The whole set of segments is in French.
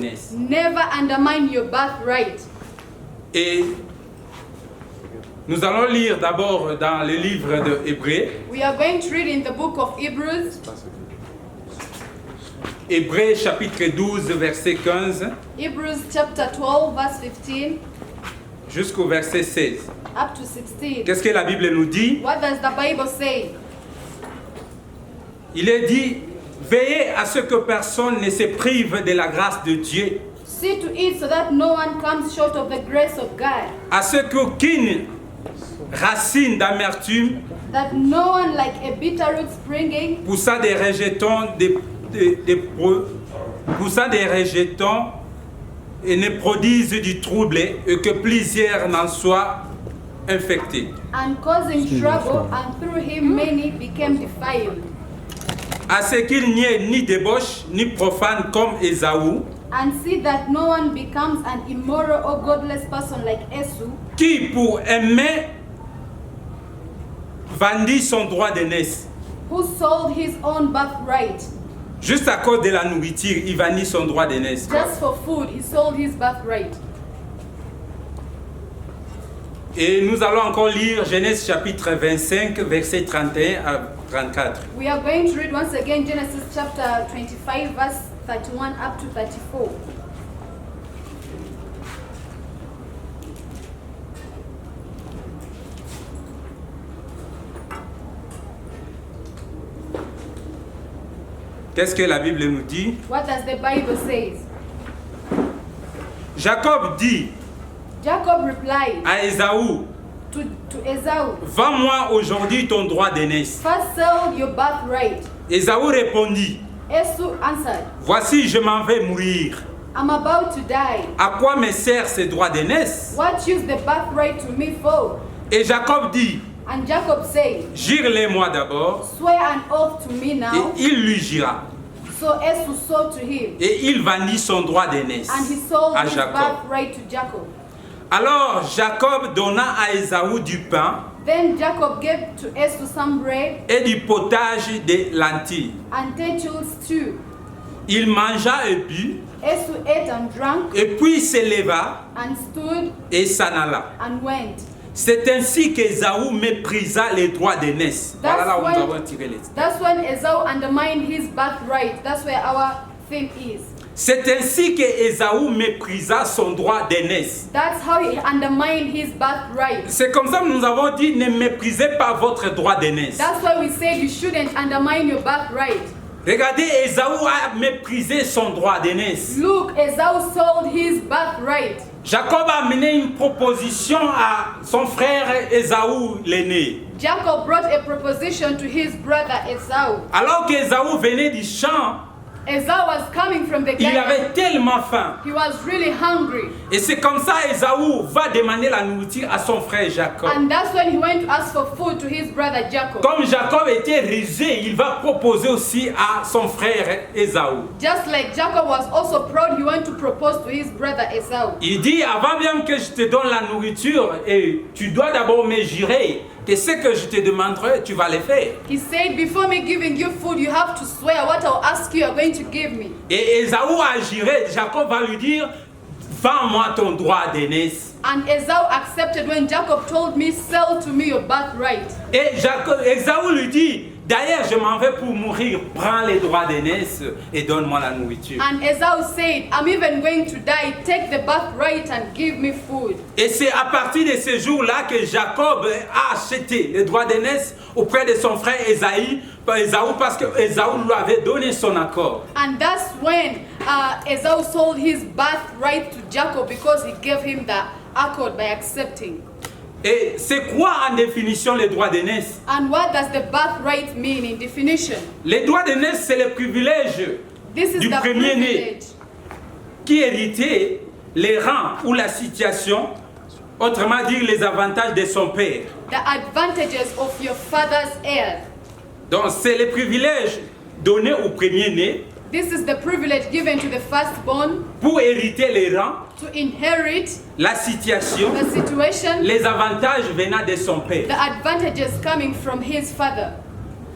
d'aînesse. Never undermine your birthright. Et nous allons lire d'abord dans le livre de Hébreux. We are going to read in the book of Hebrews. Hébreux chapitre 12 verset 15 Hebrews chapter 12 verse 15 jusqu'au verset 16. up to 16. Qu'est-ce que la Bible nous dit? What does the Bible say? Il est dit, veillez à ce que personne ne se prive de la grâce de Dieu, See to it so that no one comes short of the grace of God. à ce qu'aucune racine d'amertume That no one like a bitter root springing poussant des rejetons, poussant des rejetons et ne produise du trouble et que plusieurs n'en soient infectés. and causing trouble, and through him many became defiled. À ce qu'il n'y ait ni débauche ni profane comme Ésaü, And see that no one becomes an immoral or godless person like Esau, qui pour aimer vendit son droit d'aînesse. who sold his own birthright. Juste à cause de la nourriture, il vendit son droit d'aînesse. Just for food, he sold his birthright. Et nous allons encore lire Genèse chapitre 25, versets 31 à 34. We are going to read once again Genesis chapter 25, verse 31 up to 34. Qu'est-ce que la Bible nous dit? What does the Bible say? Jacob dit Jacob replied à Ésaü, to Esau, vends-moi aujourd'hui ton droit d'aînesse. first sell your birthright. Ésaü répondit, Esau answered, voici, je m'en vais mourir. I'm about to die. À quoi me sert ce droit d'aînesse? What use the birthright to me for? Et Jacob dit, And Jacob said, jure-les-moi d'abord. swear an oath to me Et now. il lui jura. So Esau swore to him, Et il vendit son droit d'aînesse and he sold à his Jacob. birthright to Jacob. Alors Jacob donna à Ésaü du pain Then Jacob gave to Esau some bread et du potage de lentilles. and lentil stew. Il mangea et but, Esau ate and drank et puis se leva and stood et s'en alla. and went. C'est ainsi qu'Ésaü méprisa les droits d'aînesse. Voilà là où nous avons tiré les. That's when Esau undermined his birthright. That's where our theme is. C'est ainsi qu'Ésaü méprisa son droit d'aînesse. That's how he undermined his birthright. C'est comme ça que nous avons dit, ne méprisez pas votre droit d'aînesse. That's why we said you shouldn't undermine your birthright. Regardez, Ésaü a méprisé son droit d'aînesse. Look, Esau sold his birthright. Jacob a amené une proposition à son frère Ésaü l'aîné. Jacob brought a proposition to his brother Esau. Alors qu'Ésaü venait du champ, Esau was coming from the il garden. avait tellement faim. He was really hungry. Et c'est comme ça Ésaü va demander la nourriture à son frère Jacob. And that's when he went to ask for food to his brother Jacob. Comme Jacob était rusé, il va proposer aussi à son frère Ésaü. Just like Jacob was also proud, he went to propose to his brother Esau. Il dit, avant même que je te donne la nourriture, et tu dois d'abord me jurer que ce que je te demanderai, tu vas le faire. He said, before me giving you food, you have to swear what I'll ask you are going to give me. Et Ésaü a juré, Jacob va lui dire, vends-moi ton droit d'aînesse. And Esau accepted when Jacob told me, sell to me your birthright. Et Ésaü lui dit, d'ailleurs je m'en vais pour mourir, prends les droits d'aînesse et donne-moi la nourriture. And Esau said, I'm even going to die, take the birthright and give me food. Et c'est à partir de ce jour-là que Jacob a acheté les droits d'aînesse auprès de son frère Ésaü parce que Ésaü lui avait donné son accord. And that's when Esau sold his birthright to Jacob because he gave him the accord by accepting. Et c'est quoi en définition les droits d'aînesse? And what does the birthright mean in definition? Les droits d'aînesse, c'est le privilège This is du the premier-né privilege qui héritait les rangs ou la situation, autrement dit les avantages de son père. the advantages of your father's heir. Donc c'est le privilège donné au premier-né This is the privilege given to the firstborn pour hériter les rangs, to inherit la situation, the situation, les avantages venant de son père. the advantages coming from his father.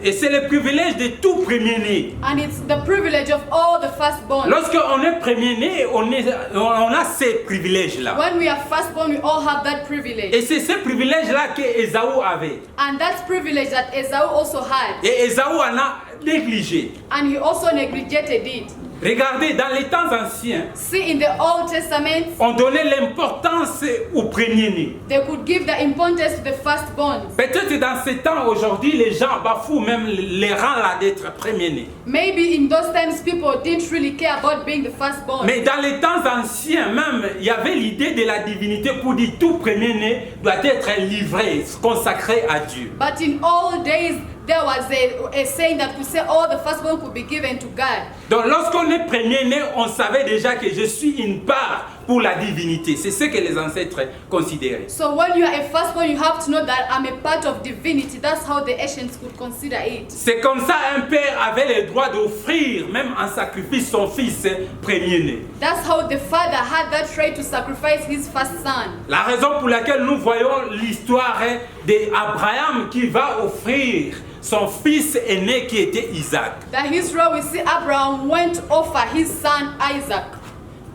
Et c'est le privilège de tout premier-né. And it's the privilege of all the firstborn. Lorsqu'on est premier-né, on a ces privilèges-là. When we are firstborn, we all have that privilege. Et c'est ce privilège-là qu'Ésaü avait. And that's privilege that Esau also had. Et Ésaü en a négligé. And he also neglected it. Regardez, dans les temps anciens, See, in the Old Testament, on donnait l'importance au premier-né. they could give the importance to the firstborn. Peut-être dans ces temps aujourd'hui, les gens bafouent même les rangs là d'être premier-né. Maybe in those times people didn't really care about being the firstborn. Mais dans les temps anciens même, il y avait l'idée de la divinité pour dire tout premier-né doit être livré, consacré à Dieu. But in all days, there was a saying that could say all the firstborn could be given to God. Donc lorsqu'on est premier-né, on savait déjà que je suis une part pour la divinité. C'est ce que les ancêtres considéraient. So when you are a firstborn, you have to know that I'm a part of divinity. That's how the ancients could consider it. C'est comme ça un père avait le droit d'offrir même en sacrifice son fils premier-né. That's how the father had that right to sacrifice his first son. La raison pour laquelle nous voyons l'histoire d'Abraham qui va offrir son fils aîné qui était Isaac. The history we see Abraham went to offer his son Isaac.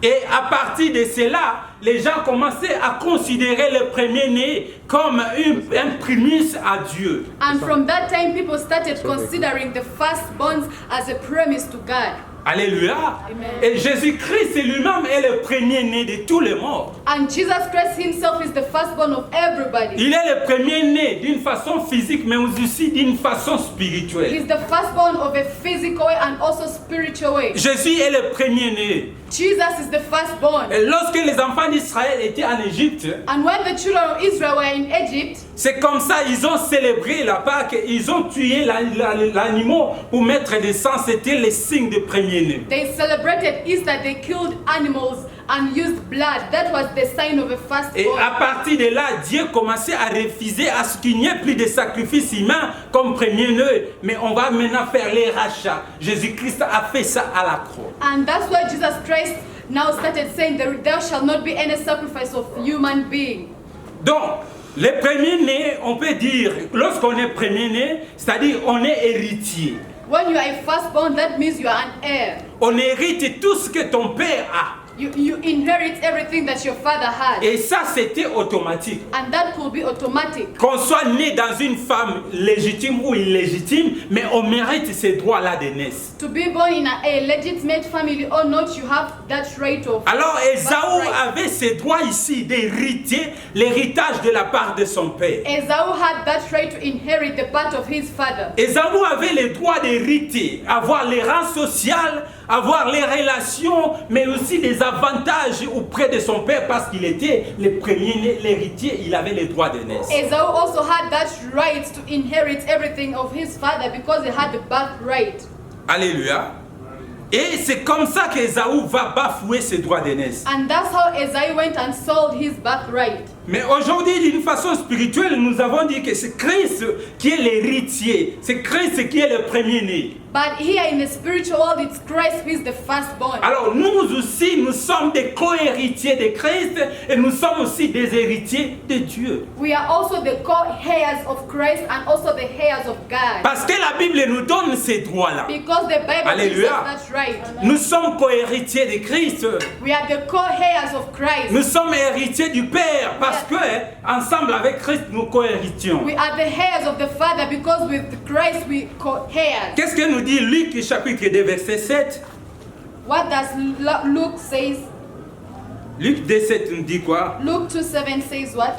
Et à partir de cela, les gens commençaient à considérer le premier-né comme un prémisse à Dieu. And from that time, people started considering the firstborns as a promise to God. Alléluia. Amen. Et Jésus-Christ lui-même est le premier-né de tous les morts. And Jesus Christ himself is the firstborn of everybody. Il est le premier-né d'une façon physique, mais aussi d'une façon spirituelle. He's the firstborn of a physical way and also spiritual way. Jésus est le premier-né. Jesus is the firstborn. Et lorsque les enfants d'Israël étaient en Égypte, And when the children of Israel were in Egypt, c'est comme ça ils ont célébré la Pâque. Ils ont tué l'animal pour mettre des sang. C'était le signe de premier-né. they celebrated Easter. They killed animals and used blood. That was the sign of a Et firstborn. à partir de là, Dieu commençait à refuser à ce qu'il n'y ait plus de sacrifices humains comme premier-né. Mais on va maintenant faire les rachats. Jésus-Christ a fait ça à la croix. And that's why Jesus Christ now started saying there shall not be any sacrifice of human being. Donc, les premiers-nés, on peut dire, lorsqu'on est premier-né, c'est-à-dire on est héritier. When you are a firstborn, that means you are an heir. On hérite tout ce que ton père a. You inherit everything that your father had. Et ça, c'était automatique. And that could be automatic. Qu'on soit né dans une femme légitime ou illégitime, mais on mérite ces droits-là de naissance. To be born in a legitimate family or not, you have that right of. Alors Ésaü avait ces droits ici d'hériter l'héritage de la part de son père. Esau had that right to inherit the part of his father. Ésaü avait le droit d'hériter, avoir les rangs sociaux, avoir les relations, mais aussi des avantages auprès de son père parce qu'il était le premier-né, l'héritier, il avait les droits de naissance. Esau also had that right to inherit everything of his father because he had the birthright. Alléluia. Et c'est comme ça qu'Ésaü va bafouer ses droits de naissance. And that's how Esau went and sold his birthright. Mais aujourd'hui, d'une façon spirituelle, nous avons dit que c'est Christ qui est l'héritier. C'est Christ qui est le premier-né. But here in the spiritual world, it's Christ who is the firstborn. Alors nous aussi, nous sommes des co-héritiers de Christ et nous sommes aussi des héritiers de Dieu. We are also the co-heirs of Christ and also the heirs of God. Parce que la Bible nous donne ces droits-là. Because the Bible gives Alléluia. us that right. Nous sommes co-héritiers de Christ. We are the co-heirs of Christ. Nous sommes héritiers du Père parce que ensemble avec Christ nous co-héritions. We are the heirs of the Father because with Christ we co-heirs. Qu'est-ce que nous dit Luc chapitre 2 verset 7? What does Luke says? Luc 2 7 nous dit quoi? Luke 2:7 says what?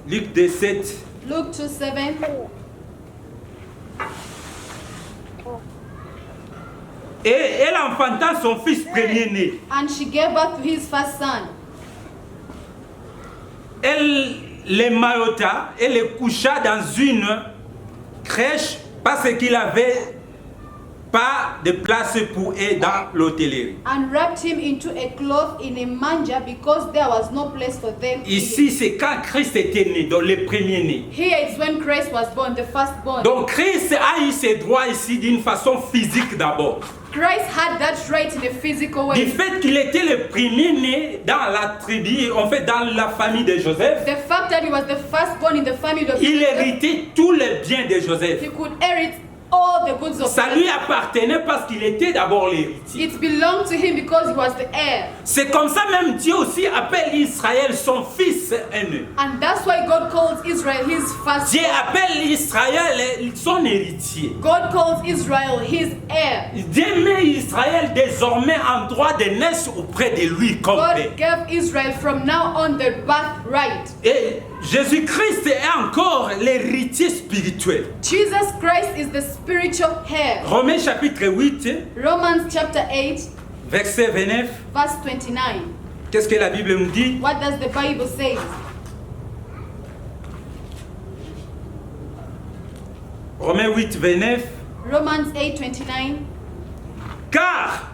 Luc 2 7. Luke 2:7. Et elle enfanta son fils premier-né. And she gave birth to his first son. Elle le maillota et le coucha dans une crèche parce qu'il avait pas de place pour eux dans l'hôtellerie. and wrapped him into a cloth in a manger because there was no place for them. Ici, c'est quand Christ était né, donc le premier-né. Here is when Christ was born, the firstborn. Donc Christ a eu ses droits ici d'une façon physique d'abord. Christ had that right in a physical Du way. fait qu'il était le premier-né dans la tribu, en fait dans la famille de Joseph, The fact that he was the firstborn in the family of il Joseph, héritait tous les biens de Joseph. he could inherit all the goods of Ça lui Joseph. appartenait parce qu'il était d'abord l'héritier. It belonged to him because he was the heir. C'est comme ça même Dieu aussi appelle Israël son fils aîné. And that's why God calls Israel his Dieu firstborn. appelle Israël son héritier. God calls Israel his heir. Dieu met Israël désormais en droit de naissance auprès de lui comme père. God gave Israel from now on the birthright. Et Jésus-Christ est encore l'héritier spirituel. Jesus Christ is the spiritual heir. Romains chapitre 8, Romans chapter 8, verset 29. verse 29. Qu'est-ce que la Bible nous dit? What does the Bible say? Romains 8, 29. Romans 8, 29. Car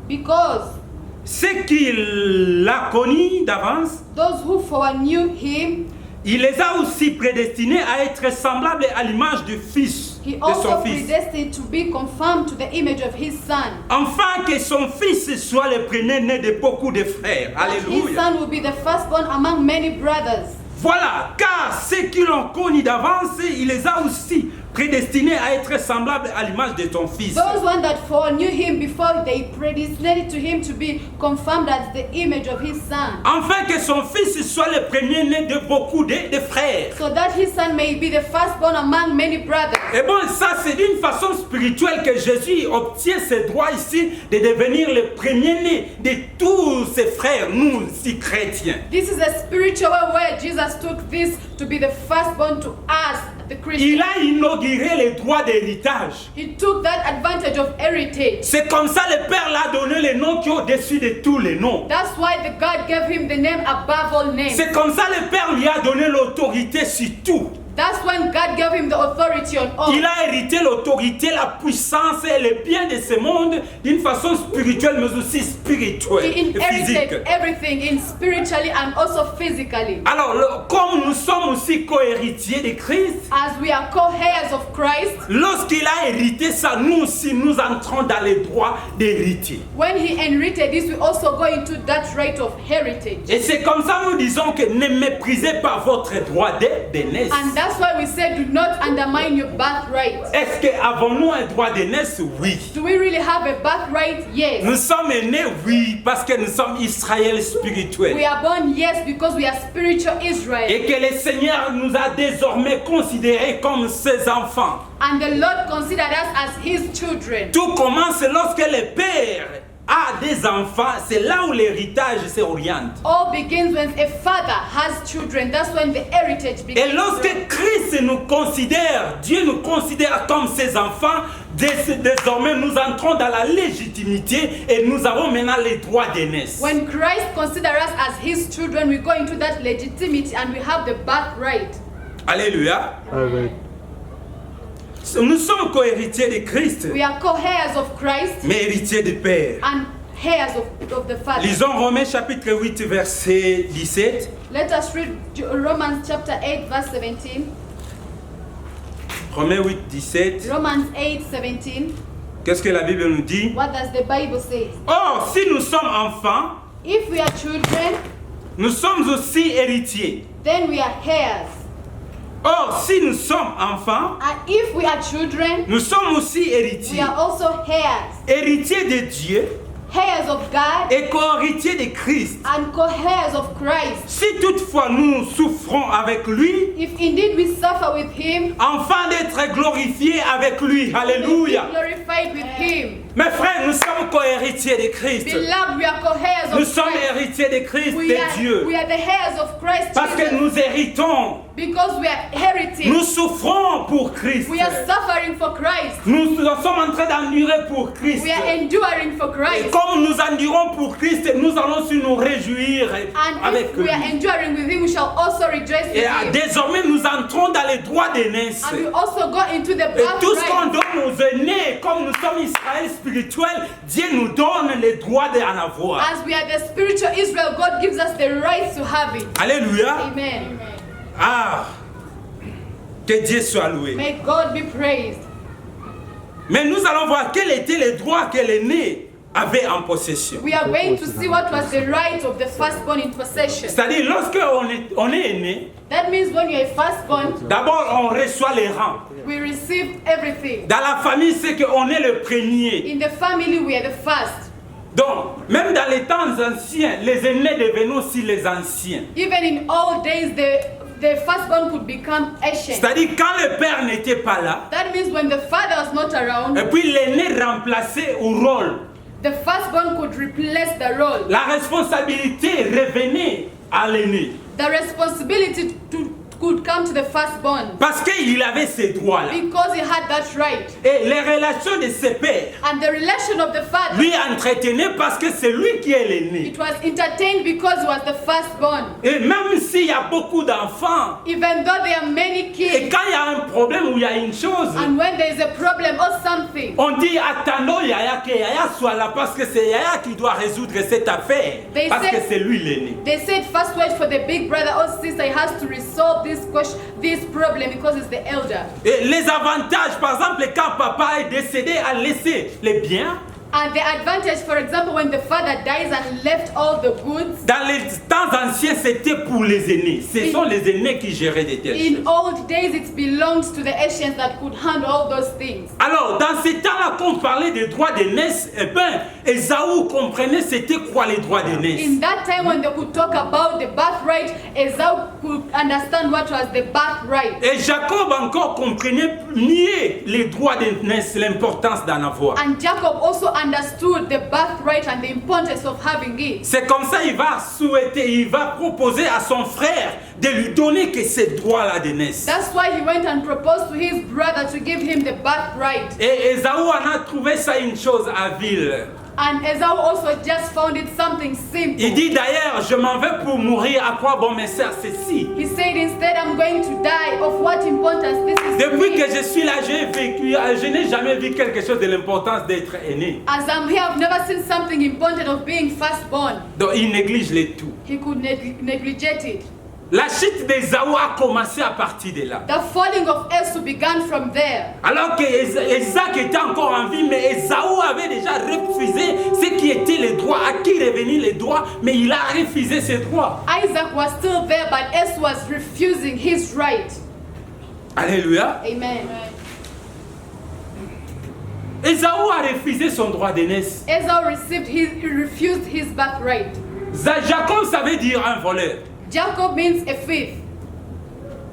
Because ce qu'il a connu d'avance, those who foreknew him, il les a aussi prédestinés à être semblables à l'image du Fils, he de son also Fils. predestined to be conformed to the image of his son. Afin que son Fils soit le premier-né de beaucoup de frères. That his Alléluia. son will be the firstborn among many brothers. Voilà, car ceux qui l'ont connu d'avance, il les a aussi prédestinés à être semblables à l'image de ton Fils. Those one that foreknew him before, they predestinated to him to be confirmed as the image of his son, Afin que son Fils soit le premier-né de beaucoup de frères. so that his son may be the firstborn among many brothers. Et bon, ça c'est d'une façon spirituelle que Jésus obtient ce droit ici de devenir le premier-né de tous ses frères, nous, si chrétiens. This is a spiritual way where Jesus took this to be the firstborn to us, the Il Christians. a inauguré les droits d'héritage. He took that advantage of heritage. C'est comme ça le Père l'a donné le nom qui est au-dessus de tous les noms. That's why the God gave him the name above all names. C'est comme ça le Père lui a donné l'autorité sur tout. That's when God gave him the authority on all. Il a hérité l'autorité, la puissance et le bien de ce monde d'une façon spirituelle mais aussi spirituelle He et physique. inherited everything in spiritually and also physically. Alors, comme nous sommes aussi co-héritiers de Christ, As we are co-heirs of Christ, lorsqu'il a hérité ça, nous aussi, nous entrons dans les droits d'héritier. when he inherited this, we also go into that right of heritage. Et c'est comme ça nous disons que ne méprisez pas votre droit de naissance. And that's why we say do not undermine your birthright. Est-ce qu'avons-nous un droit de naissance? Oui. Do we really have a birthright? Yes. Nous sommes nés, oui, parce que nous sommes Israël spirituel. We are born, yes, because we are spiritual Israel. Et que le Seigneur nous a désormais considérés comme ses enfants. And the Lord considered us as his children. Tout commence lorsque le Père a des enfants, c'est là où l'héritage s'oriente. All begins when a father has children. That's when the heritage Et begins. lorsque Christ nous considère, Dieu nous considère comme ses enfants, désormais nous entrons dans la légitimité et nous avons maintenant les droits d'aînesse. When Christ considers us as his children, we go into that legitimacy and we have the birthright. Alléluia. Amen. Nous sommes co-héritiers de Christ, We are co-heirs of Christ mais héritiers du Père. and heirs of the Father. Lisons Romains chapitre 8 verset 17. Let us read Romans chapter 8 verse 17. Romains 8, 17. Romans 8, 17. Qu'est-ce que la Bible nous dit? What does the Bible say? Or, si nous sommes enfants, If we are children, nous sommes aussi héritiers. then we are heirs. Or, si nous sommes enfants, And if we are children, nous sommes aussi we héritiers. are also heirs. Héritiers de Dieu Heirs of God et co-héritiers de Christ. and co-heirs of Christ. Si toutefois nous souffrons avec lui, If indeed we suffer with him, afin d'être glorifiés avec lui. we will be Alléluia. glorified with him. Mes frères, nous sommes co-héritiers de Christ. Beloved, we are co-heirs Nous of sommes Christ. héritiers de Christ, We de Dieu. are the heirs of Christ Parce que Jesus. nous héritons Because we are heritage. Nous souffrons pour Christ. We are suffering for Christ. Nous sommes en train d'endurer pour Christ. We are enduring for Et Christ. comme nous endurons pour Christ, nous allons aussi nous réjouir And avec if we are lui. enduring with him, we shall also rejoice with Et him. désormais, nous entrons dans les droits d'aînesse. And we also go into the Et tout ce qu'on birthright. donne aux aînés, comme nous sommes Israël spirituel, Dieu nous donne les droits d'en avoir. As we are the spiritual Israel, God gives us the right to have it. Alléluia. Amen. Ah, que Dieu soit loué. May God be praised. Mais nous allons voir quels étaient les droits que l'aîné avait en possession. We are going to see what was the right of the firstborn in possession. C'est-à-dire, lorsqu'on est aîné, That means when you're a firstborn, d'abord on reçoit les rangs. we receive everything. Dans la famille, c'est qu'on est le premier. In the family, we are the first. Donc, même dans les temps anciens, les aînés devenaient aussi les anciens. Even in old days, the firstborn could become ancient. C'est-à-dire, quand le père n'était pas là, That means when the father was not around, et puis l'aîné remplaçait au rôle, the firstborn could replace the role. la responsabilité revenait à l'aîné. The responsibility could come to the firstborn Parce qu'il avait ces droits-là. because he had that right. Et les relations de ses pères And the relation of the father, lui entretenaient parce que c'est lui qui est l'aîné. it was entertained because he was the firstborn. Et même s'il y a beaucoup d'enfants, Even though there are many et kids, quand il y a un problème ou il y a une chose, and when there is a problem or something, on dit attendons Yaya que Yaya soit là parce que c'est Yaya qui doit résoudre cette affaire. They Parce que said- c'est lui l'aîné. they said first wait for the big brother or sister. He has to resolve this question, this problem because it's the elder. Et les avantages, par exemple, quand papa est décédé, a laissé les biens. And the advantage, for example, when the father dies and left all the goods, Dans les temps anciens, c'était pour les aînés. Ce sont les aînés qui géraient des telles choses. in old days it belonged to the ancients that could handle all those things. Alors, dans ces temps-là, quand on parlait des droits d'aînesse, eh bien, Ésaü comprenait c'était quoi les droits d'aînesse. In that time when they could talk about the birthright, Esau could understand what was the birthright. Et Jacob encore comprenait mieux les droits d'aînesse, l'importance d'en avoir. And Jacob also understood the birthright and the importance of having it. C'est comme ça il va souhaiter, il va proposer à son frère de lui donner que ces droits-là d'aînesse. That's why he went and proposed to his brother to give him the birthright. Et Ésaü en a trouvé ça une chose habile. And Esau also just found it something simple. Il dit d'ailleurs, je m'en vais pour mourir, à quoi bon me sert ceci? He said, instead, I'm going to die. Of what importance this is to Depuis me. que je suis là, j'ai vécu, je n'ai jamais vu quelque chose de l'importance d'être aîné. As I'm here, I've never seen something important of being firstborn. Donc il néglige les tout. He could negligent it. La chute d'Ésaü a commencé à partir de là. The falling of Esau began from there. Alors que Isaac était encore en vie, mais Ésaü avait déjà refusé ce qui était les droits, à qui revenaient les droits, mais il a refusé ses droits. Isaac was still there, but Esau was refusing his right. Alléluia. Amen. Ésaü a refusé son droit d'aînesse. Esau he refused his birthright. Jacob, ça veut dire un voleur. Jacob means a thief.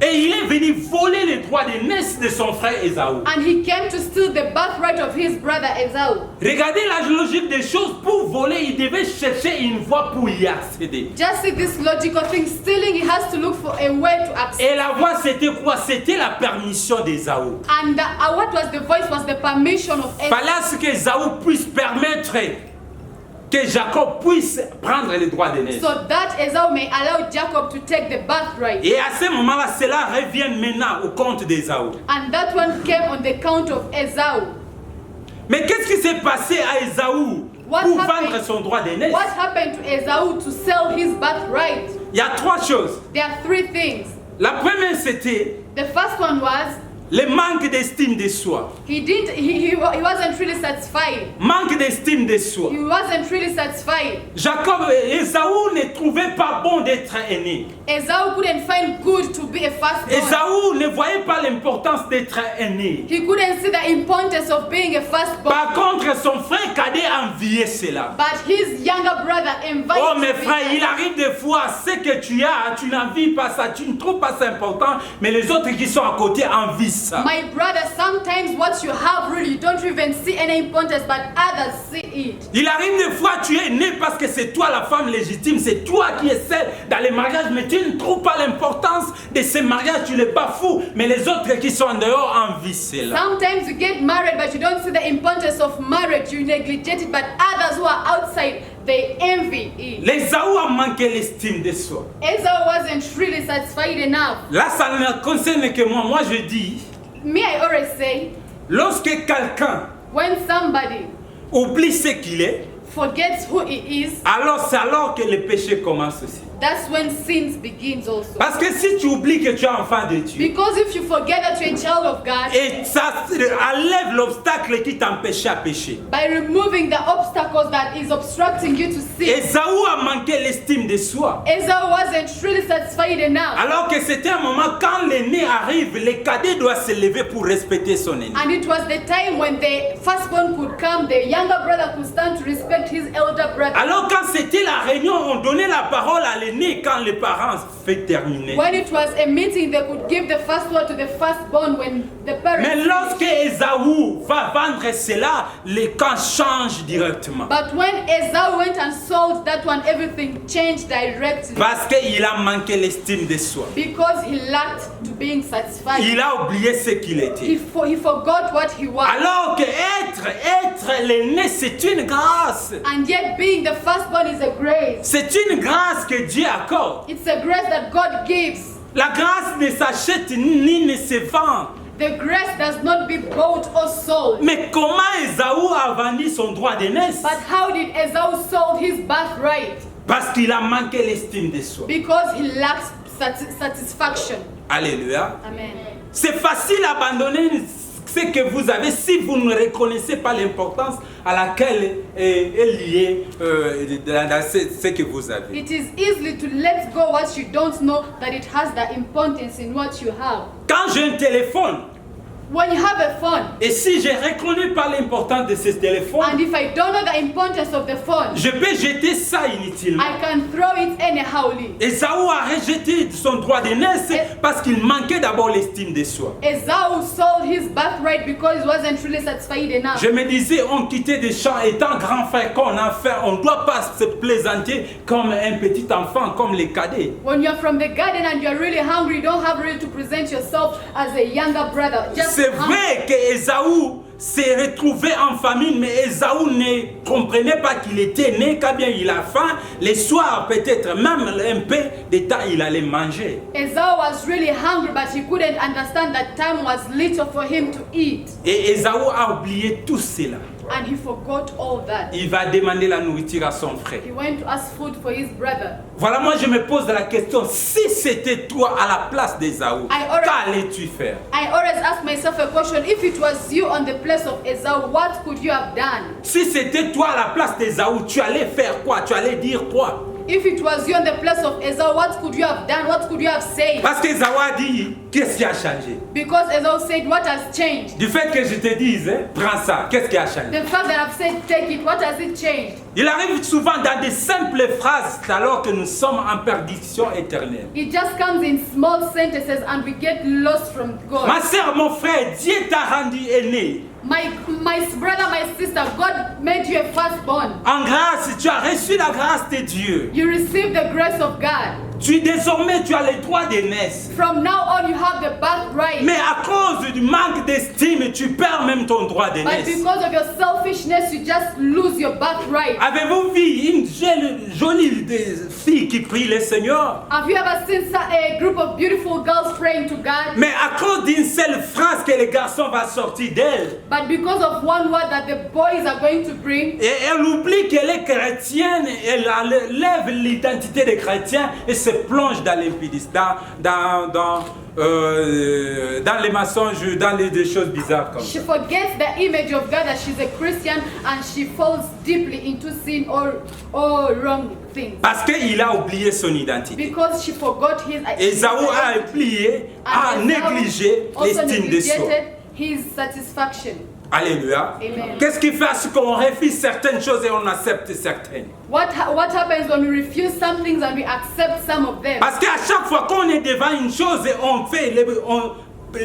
Et il est venu voler les droits d'aînesse de son frère Ésaü. And he came to steal the birthright of his brother Esau. Regardez la logique des choses. Pour voler, il devait chercher une voie pour y accéder. Just see this logical thing. Stealing, he has to look for a way to access. Et la voie, c'était quoi? C'était la permission d'Ésaü. And what was the voice was the permission of Esau. Fallait à ce qu'Ésaü puisse permettre que Jacob puisse prendre les droits d'aînesse. So that Esau may allow Jacob to take the birthright. Et à ce moment-là, cela revient maintenant au compte d'Ésaü. And that one came on the count of Esau. Mais qu'est-ce qui s'est passé à Ésaü What pour happened? vendre son droit d'aînesse? What happened to Esau to sell his birthright? Il y a trois choses. There are three things. La première, c'était The first one was le manque d'estime de soi. he wasn't really satisfied. Manque d'estime de soi. He wasn't really satisfied. Jacob et Ésaü ne trouvaient pas bon d'être aîné. Esau couldn't find good to be a firstborn. Ésaü ne voyait pas l'importance d'être aîné. He couldn't see the importance of being a firstborn. Par contre, son frère frère cadet enviait cela. But his younger brother invited Oh mes to be frères, there. il arrive des fois, ce que tu as, tu n'envies pas ça, tu ne trouves pas ça important, mais les autres qui sont à côté envient ça. My brother, sometimes what you have really, you don't even see any importance, but others see it. Il arrive des fois, tu es né parce que c'est toi la femme légitime, c'est toi qui es celle dans les mariages, mais tu ne trouves pas l'importance de ces mariages, tu les bafoues, mais les autres qui sont en dehors envient cela. Sometimes you get married, but you don't see the importance of marriage. You neglect it, but others who are outside, they envy it. L'ésaü a manqué l'estime de soi. Esau wasn't really satisfied enough. Là, ça ne concerne que moi. Moi, je dis, Me, I always say, lorsque quelqu'un when somebody oublie ce qu'il est, forgets who he is, alors c'est alors que le péché commence aussi. that's when sins begins also. Parce que si tu oublies que tu es enfant de Dieu, Because if you forget that you're a child of God, et ça enlève l'obstacle qui t'empêchait à pécher. by removing the obstacles that is obstructing you to sin, Ésaü a manqué l'estime de soi. Esau wasn't really satisfied enough. Alors que c'était un moment quand l'aîné arrive, le cadet doit se lever pour respecter son aîné. And it was the time when the firstborn could come, the younger brother could stand to respect his elder brother. Alors quand c'était la réunion, on donnait la parole à l'aîné quand les parents fait terminer. When it was a meeting, they could give the first word to the firstborn when the parents. Mais lorsque Ésaü va vendre cela, les camps changent directement. But when Esau went and sold that one, everything changed directly. Parce qu'il a manqué l'estime de soi. Because he lacked to being satisfied. Il a oublié ce qu'il était. He forgot what he was. Alors que être l'aîné, c'est une grâce. And yet being the firstborn is a grace. C'est une grâce que Dieu accorde. It's a grace that God gives. La grâce ne s'achète ni ne se vend. The grace does not be bought or sold. Mais comment Ésaü a vendu son droit d'aînesse? But how did Esau sold his birthright? Parce qu'il a manqué l'estime de soi. Because he lacks satisfaction. Alléluia. Amen. C'est facile d'abandonner ce que vous avez si vous ne reconnaissez pas l'importance à laquelle est liée dans ce que vous avez. It is easy to let go what you don't know that it has the importance in what you have. Quand j'ai un téléphone, When you have a phone, et si je ne reconnais pas l'importance de ce téléphone, and if I don't know the importance of the phone, je peux jeter ça inutilement. I can throw it anyhowly. Ésaü a rejeté son droit d'aînesse parce qu'il manquait d'abord l'estime de soi. Esau sold his birthright because he wasn't really satisfied enough. Je me disais, on quittait des champs étant grand frère qu'on a fait, on ne doit pas se plaisanter comme un petit enfant, comme les cadets. When you're from the garden and you're really hungry, you don't have really to present yourself as a younger brother. Just C'est vrai que Ésaü s'est retrouvé en famine, mais Ésaü ne comprenait pas qu'il était né, quand bien il a faim. Les soirs, peut-être même un peu de temps, il allait manger. Esau was really hungry, but he couldn't understand that time was little for him to eat. Et Ésaü a oublié tout cela. And he forgot all that. Il va demander la nourriture à son frère. He went to ask food for his brother. Voilà, moi je me pose la question, si c'était toi à la place d'Ésaü, qu'allais-tu faire? I always ask myself a question, if it was you on the place of Esau, what could you have done? Si c'était toi à la place d'Ésaü, tu allais faire quoi? Tu allais dire quoi? If it was you on the place of Esau, what could you have done? What could you have said? Parce qu'Ésaü a dit, qu'est-ce qui a changé? Because Esau said, what has changed? Du fait que je te dise, prends ça, qu'est-ce qui a changé? The fact that I've said, take it, what has it changed? Il arrive souvent dans des simples phrases alors que nous sommes en perdition éternelle. It just comes in small sentences and we get lost from God. Ma sœur, mon frère, Dieu t'a rendu aîné. My brother, my sister, God made you a firstborn. En grâce, tu as reçu la grâce de Dieu. You received the grace of God. Désormais, tu as le droit d'aînesse. From now on, you have the birthright. Mais à cause du manque d'estime, tu perds même ton droit But d'aînesse. because of your selfishness, you just lose your birthright. Avez-vous vu une jolie fille qui prie le Seigneur? Have you ever seen a group of beautiful girls praying to God? Mais à cause d'une seule phrase que le garçon va sortir d'elle, But because of one word that the boys are going to bring, et elle oublie qu'elle est chrétienne, elle enlève l'identité de chrétien et se plonge dans l'impudicité, dans les mensonges, dans des choses bizarres comme she ça. forgets the image of God that she's a Christian and she falls deeply into sin or wrong things. Parce qu'il a oublié son identité. Because she forgot his Ésaü a oublié, a And Esau négligé also l'estime de soi. neglected his satisfaction. Alléluia. Amen. Qu'est-ce qui fait à ce qu'on refuse certaines choses et on accepte certaines? What happens when we refuse some things and we accept some of them? Parce qu'à chaque fois qu'on est devant une chose et on fait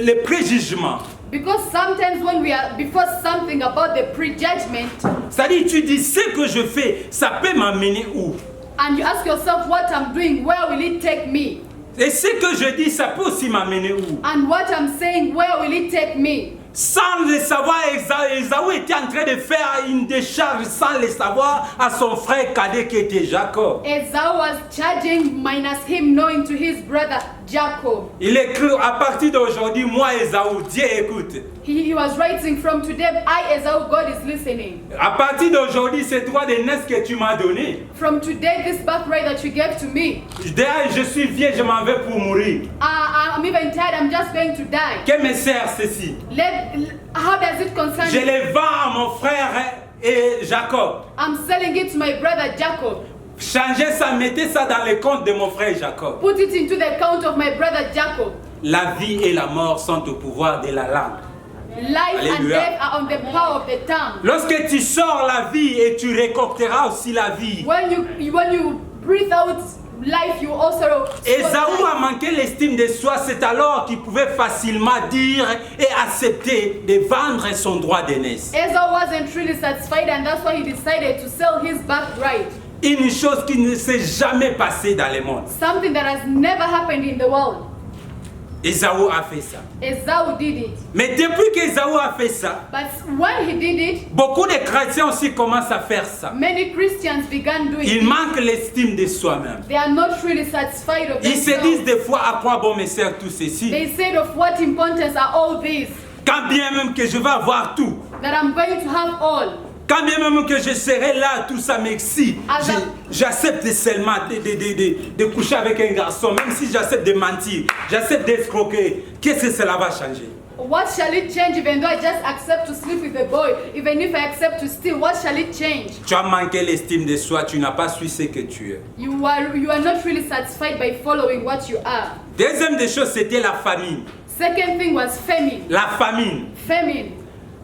les préjugements. Because sometimes when we are before something about the prejudgment, C'est-à-dire, tu dis, ce que je fais, ça peut m'amener où? and you ask yourself what I'm doing, where will it take me? Et ce que je dis, ça peut aussi m'amener où? And what I'm saying, where will it take me? Sans le savoir, Ésaü était en train de faire une décharge sans le savoir à son frère cadet qui était Jacob. Esau was charging minus him knowing to his brother Jacob. Il écrit à partir d'aujourd'hui, moi Ésaü, Dieu écoute. He was writing from today, I Esau, God is listening. À partir d'aujourd'hui, c'est droit de naissance que tu m'as donné. From today, this birthright that you gave to me, D'ailleurs, je suis vieux, je m'en vais pour mourir. I'm even tired, I'm just going to die. Que me sert ceci? How does it concern Je you? les vends à mon frère et Jacob. I'm selling it to my brother Jacob. Changez ça, mettez ça dans les comptes de mon frère Jacob. Put it into the account of my brother Jacob. La vie et la mort sont au pouvoir de la langue. Life and Alléluia. death are on the power of the tongue. Lorsque tu sors la vie et tu récolteras aussi la vie. When you breathe out life, you also Ésaü a manqué l'estime de soi, c'est alors qu'il pouvait facilement dire et accepter de vendre son droit d'aînesse. Esau wasn't really satisfied, and that's why he decided to sell his birthright. Une chose qui ne s'est jamais passée dans le monde. Something that has never happened in the world. Ésaü a fait ça. Esau did it. Mais depuis qu'Ésaü a fait ça, But when he did it, beaucoup de chrétiens aussi commencent à faire ça. many Christians began doing Ils it. manquent l'estime de soi-même. They are not really satisfied of Ils se disent themselves. des fois à quoi bon me sert tout ceci. They said of what importance are all these, Quand bien même que je vais avoir tout. that I'm going to have all. Quand bien même que je serai là, tout ça m'excite. As a- J'accepte seulement de coucher avec un garçon, même si j'accepte de mentir, j'accepte d'escroquer. Qu'est-ce que cela va changer? What shall it change even though I just accept to sleep with a boy? Even if I accept to steal, what shall it change? Tu as manqué l'estime de soi, tu n'as pas su ce que tu es. You are not really satisfied by following what you are. Deuxième des choses, c'était la famine. Second thing was famine. La famine. Famine.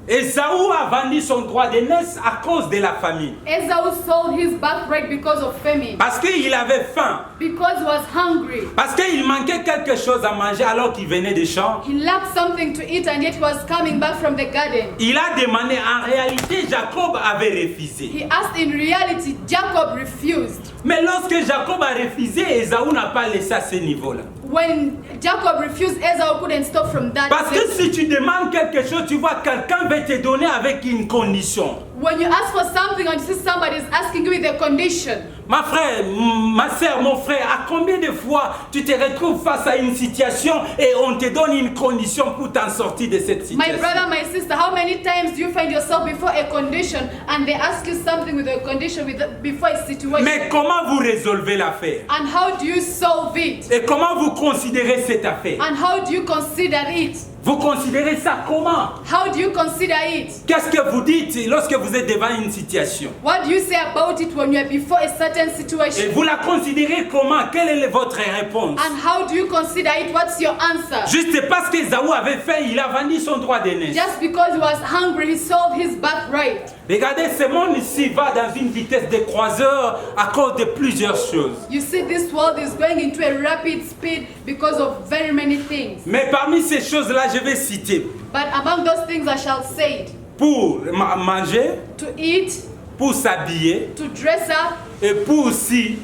Ésaü a vendu son droit d'aînesse à cause de la famine. Esau sold his birthright because of famine. Parce qu'il avait faim. Because he was hungry. Parce qu'il manquait quelque chose à manger alors qu'il venait des champs. He lacked something to eat and yet he was coming back from the garden. Il a demandé, en réalité, Jacob avait refusé. He asked, in reality, Jacob refused. Mais lorsque Jacob a refusé, Ésaü n'a pas laissé à ce niveau-là. When Jacob refused, Esau couldn't stop from that. Parce que si tu demandes quelque chose, tu vois quelqu'un va te donner avec une condition. When you ask for something and you see somebody is asking you with a condition, Ma frère, ma soeur, mon frère, à combien de fois tu te retrouves face à une situation et on te donne une condition pour t'en sortir de cette my situation? brother, my sister, how many times do you find yourself before a condition and they ask you something with a condition before a situation? Mais comment vous résolvez l'affaire? And how do you solve it? Et comment vous considérez cette affaire? And how do you consider it? Vous considérez ça comment? How do you consider it? Qu'est-ce que vous dites lorsque vous êtes devant une situation? What do you say about it when you are before a certain Et situation? vous la considérez comment? Quelle est votre réponse? And how do you consider it? What's your answer? Juste parce qu'Ésaü avait faim, il a vendu son droit d'aînesse. Just because he was hungry, he sold his birthright. Regardez, ce monde ici va dans une vitesse de croiseur à cause de plusieurs choses. You see, this world is going into a rapid speed because of very many things. Mais parmi ces choses-là, je vais citer But among those things I shall say it, pour manger, to eat, pour s'habiller to dress up, et pour aussi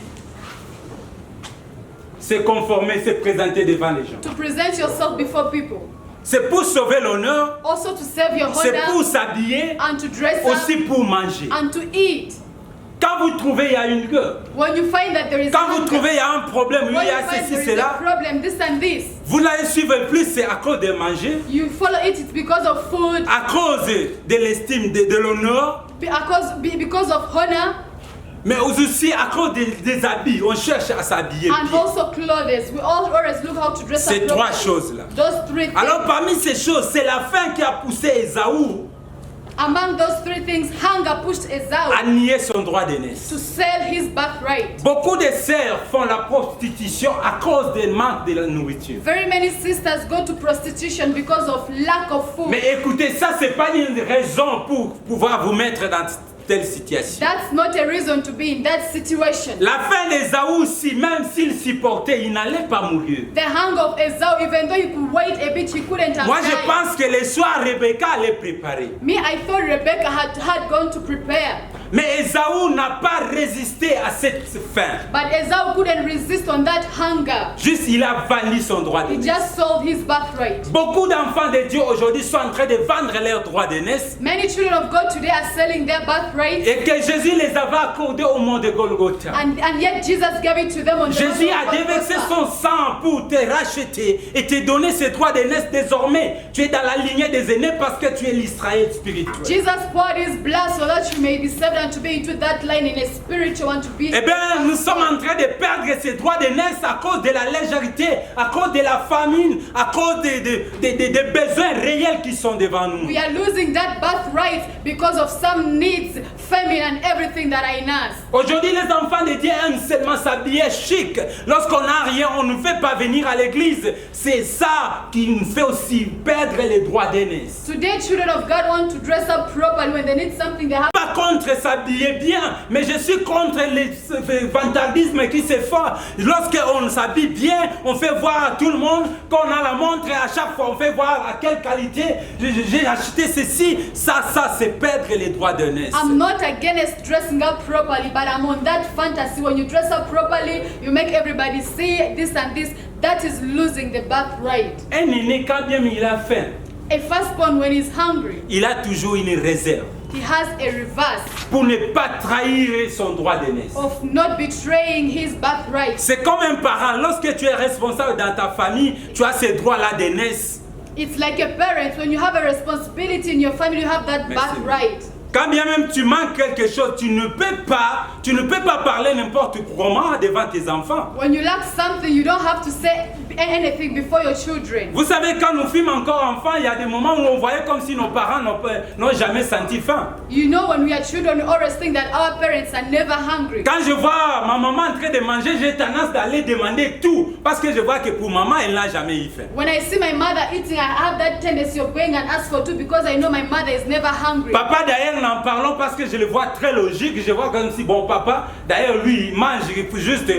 se conformer, se présenter devant les gens. to present yourself before people. C'est pour sauver l'honneur, Also to save your c'est pour honor s'habiller, and to dress aussi up pour manger. and to eat. Quand vous trouvez il y a une gueule, When you find that there is quand vous hunger, trouvez il y a un problème, il when y you a find ceci, there is a cela, problem, this and this, vous n'allez suivre plus, c'est à cause de manger, you follow it, it's because of food, à cause de l'estime, de l'honneur, because of honor, mais aussi à cause des habits. On cherche à s'habiller and bien. also clothes. We always look how to dress Ces up trois properly. choses-là. Those three things. Alors parmi ces choses, c'est la faim qui a poussé Ésaü Among those three things, hunger pushed Esau à nier son droit d'aînesse. to sell his birthright. Beaucoup de sœurs font la prostitution à cause du manque de la nourriture. Very many sisters go to prostitution because of lack of food. Mais écoutez, ça c'est pas une raison pour pouvoir vous mettre dans telle situation. That's not a reason to be in that situation. La faim d'Ésaü, si même s'il supportait, il n'allait pas mourir. The hunger of Esau, even though he could wait a bit, he couldn't have Moi je died. pense que le soir, Rebecca allait préparer. Me, I thought Rebecca had gone to prepare. Mais Ésaü n'a pas résisté à cette faim. But Esau couldn't resist on that hunger. Juste, il a vendu son droit He d'aînesse. just sold his birthright. Beaucoup d'enfants de Dieu aujourd'hui sont en train de vendre leur droit d'aînesse Many children of God today are selling their birthright, et que Jésus les avait accordés au mont de Golgotha. and yet Jesus gave it to them on the Jésus a road of déversé Golgotha. son sang pour te racheter et te donner ce droit d'aînesse désormais. Tu es dans la lignée des aînés parce que tu es l'Israël spirituel. Jesus poured his blood so that you may be saved and to be into that line in a spiritual and to be. Eh bien, nous sommes en train de perdre ces droits d'aînesse à cause de la légèreté, à cause de la famine, à cause des besoins réels qui sont devant nous. We are losing that birthright because of some needs, famine, and everything that are in us. Aujourd'hui, les enfants de Dieu aiment seulement s'habiller chic. Lorsqu'on n'a rien, on ne fait pas venir à l'église. C'est ça qui nous fait aussi perdre les droits d'aînesse. Today, children of God want to dress up properly when they need something. They have. Pas contre s'habiller bien, mais je suis contre le vantardisme qui se fait. Lorsqu'on s'habille bien, on fait voir à tout le monde qu'on a la montre et à chaque fois on fait voir à quelle qualité j'ai acheté ceci. Ça c'est perdre les droits d'aînesse. I'm not against dressing up properly, but I'm on that fantasy. When you dress up properly, you make everybody see this and this. That is losing the birthright. Un aîné, quand bien il a faim, A firstborn, when he's hungry, il a toujours une réserve he has a reverse pour ne pas trahir son droit d'aînesse. of not betraying his birthright. C'est comme un parent, lorsque tu es responsable dans ta famille, tu as ces droits-là d'aînesse. It's like a parent. When you have a responsibility in your family, you have that Merci. birthright. Quand bien même tu manques quelque chose, tu ne peux pas parler n'importe comment devant tes enfants. When you lack something, you don't have to say anything before your children. Vous savez, quand nous fûmes encore enfants, il y a des moments où on voyait comme si nos parents n'ont jamais senti faim. You know, when we are children, we always think that our parents are never hungry. Quand je vois ma maman en train de manger, j'ai tendance d'aller demander tout. Parce que je vois que pour maman, elle n'a jamais eu faim. When I see my mother eating, I have that tendency of going and ask for two because I know my mother is never hungry. Papa, d'ailleurs, n'en parlons parce que je le vois très logique. Je vois comme si, bon, papa, d'ailleurs, lui, il mange juste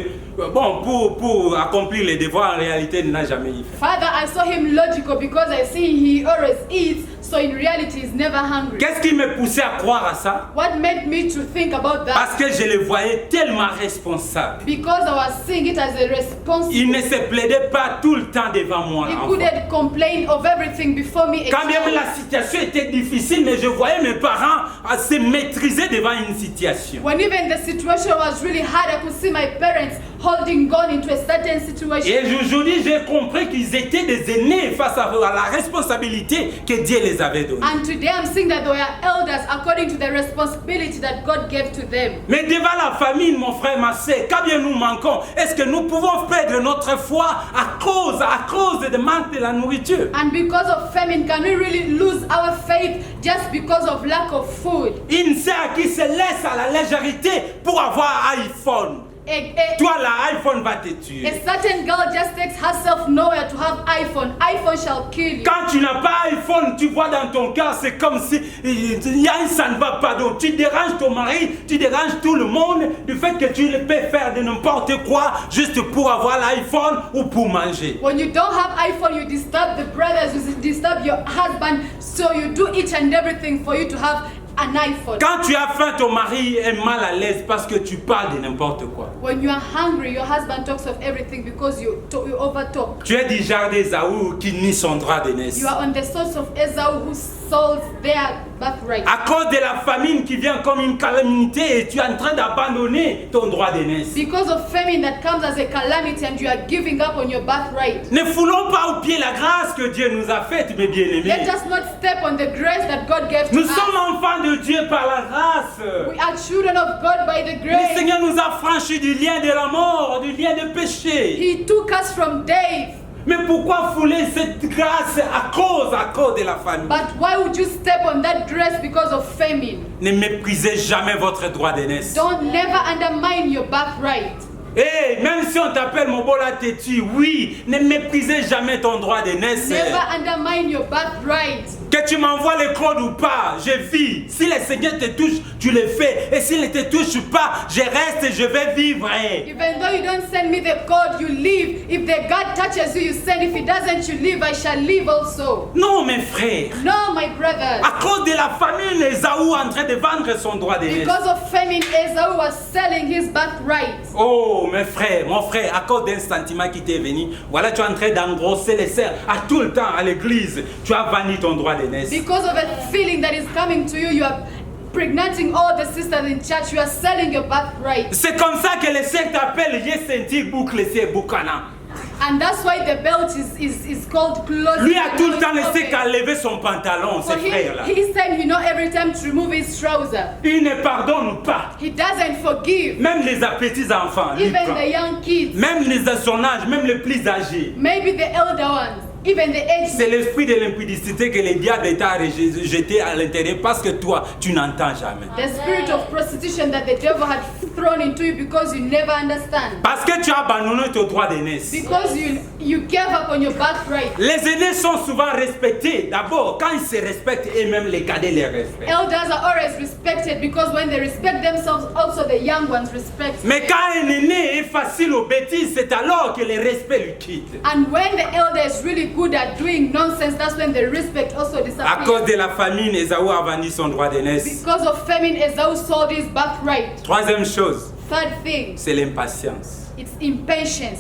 bon, pour accomplir les devoirs. En réalité, il n'a jamais eu faim. Father, I saw him logical because I see he always eats, so in reality he's never hungry. Qu'est-ce qui me poussait à croire à ça? What made me to think about Parce that? que je le voyais tellement responsable. Because I was seeing it as a Il responsibility. ne se plaidait pas tout le temps devant moi. He l'enfant. couldn't complain of everything before me. Quand bien la situation était difficile, mais je voyais mes parents se maîtriser devant une situation. When even the situation was really hard, I could see my parents holding on into a certain situation. Et aujourd'hui, j'ai compris qu'ils étaient des aînés face à la responsabilité que Dieu les avait donnée. And today I'm seeing that they were elders according to the responsibility that God gave to them. Mais devant la famine, mon frère, ma soeur, quand bien nous manquons, est-ce que nous pouvons perdre notre foi à cause de manque de la nourriture? And because of famine, can we really lose our faith just because of lack of food? Une sœur qui se laisse à la légèreté pour avoir iPhone. Toi, l'iPhone va te tuer. A certain girl just takes herself nowhere to have iPhone. iPhone shall kill you. Quand tu n'as pas iPhone, tu vois dans ton cœur, c'est comme si ça ne va pas. Donc tu déranges ton mari, tu déranges tout le monde du fait que tu peux faire de n'importe quoi juste pour avoir l'iPhone ou pour manger. When you don't have iPhone, you disturb the brothers, you disturb your husband, so you do each and everything for you to have an iPhone. Quand tu as faim, ton mari est mal à l'aise parce que tu parles de n'importe quoi. When you are hungry, your husband talks of everything because you overtalk. Tu es du genre d'Ésaü qui nie son droit d'aînesse. You are on the source of Esau who sold their birthright. À cause de la famine qui vient comme une calamité et tu es en train d'abandonner ton droit d'aînesse. Because of famine that comes as a calamity and you are giving up on your birthright. Ne foulons pas au pied la grâce que Dieu nous a faite, mes bien-aimés. Let us not step on the grace that God gave to Nous us. sommes enfants de Dieu par la grâce. We are children of God by the Le grace. Seigneur nous a franchis du lien de la mort, du lien de péché. He took us from death. Mais pourquoi fouler cette grâce à cause de la famille? But why would you step on that grace because of famine? Ne méprisez jamais votre droit d'aînesse. Don't never undermine your birthright. Et même si on t'appelle Mobola Tétu, oui, ne méprisez jamais ton droit d'aînesse. Never undermine your birthright. Que tu m'envoies les codes ou pas, je vis. Si le Seigneur te touche, tu le fais. Et s'il ne te touche pas, je reste et je vais vivre. Even though you don't send me the code, you leave. If the God touches you, you send. If He doesn't, you leave. I shall leave also. Non, mes frères. No, my brothers. À cause de la famine, Esaü en train de vendre son droit d'aînesse. Because of famine, Esau was selling his birthright. Oh, mes frères, mon frère, à cause d'un sentiment qui t'est venu, voilà, tu es en train d'engrosser les sœurs à tout le temps à l'église. Tu as vanni ton droit d'aînesse. Because of a feeling that is coming to you, you are pregnating all the sisters in church. You are selling your birthright. C'est comme ça que les sœurs t'appellent Yesenti Bouklesi Boukana. And that's why the belt is called close. Lui a tout le temps laissé qu'à lever son pantalon, So ces frères-là. he's saying, you know, every time to remove his trouser. Il ne pardonne pas. He doesn't forgive. Même les petits enfants. lui Even prend. the young kids. Même les à son âge, même les plus âgés. Maybe the elder ones. Even the aged. C'est l'esprit de l'impudicité que le diable t'a jeté à l'intérieur parce que toi, tu n'entends jamais. The spirit of prostitution that the devil had thrown into you because you never understand. Parce que tu as abandonné ton droit d'aînesse. Because you gave up on your birthright. Les aînés sont souvent respectés. D'abord, quand ils se respectent, et même les cadets les respectent. Elders are always respected because when they respect themselves, also the young ones respect Mais them. quand un aîné est facile aux bêtises, c'est alors que le respect lui quitte. And when the elder is really good at doing nonsense, that's when the respect also À disappears. cause de la famine, Esaü a vendu son droit d'aînesse. Because of famine, Esau sold his birthright. Troisième chose, Third thing, c'est l'impatience. it's impatience.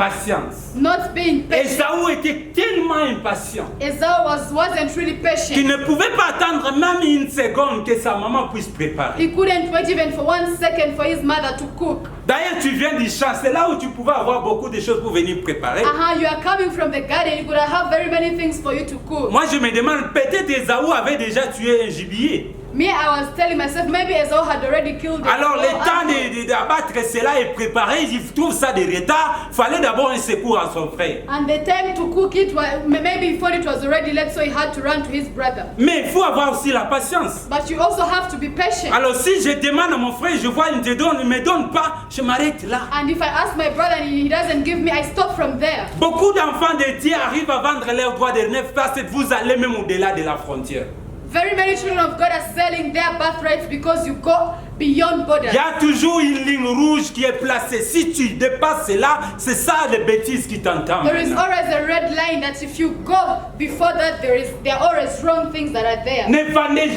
L'impatience. Not being patient. Esaü était tellement impatient Esau wasn't really qu'il patient. ne pouvait pas attendre même une seconde que sa maman puisse préparer. He couldn't wait even for 1 second for his mother to cook. D'ailleurs, tu viens du champ, c'est là où tu pouvais avoir beaucoup de choses pour venir préparer. You are coming from the garden, you could have very many things for you to cook. Moi, je me demande, peut-être Esaü avait déjà tué un gibier. Me, I was telling myself, maybe Esau had already killed the Alors, le temps animal. d'abattre cela et préparer, il trouve ça de retard. Fallait d'abord un secours à son frère. And the time to cook it, maybe he thought it was already late, so he had to run to his brother. Mais il faut avoir aussi la patience. But you also have to be patient. Alors, si je demande à mon frère, je vois, il ne me donne pas, je m'arrête là. And if I ask my brother and he doesn't give me, I stop from there. Beaucoup d'enfants de Dieu arrivent à vendre leurs droits de neuf parce que vous allez même au-delà de la frontière. Very many children of God are selling their birthrights because you go beyond borders. Il y a toujours une ligne rouge qui est placée. Si tu dépasses cela, c'est ça les bêtises qui t'entendent. There is always a red line that if you go before that, there are always wrong things that are there. Ne vendez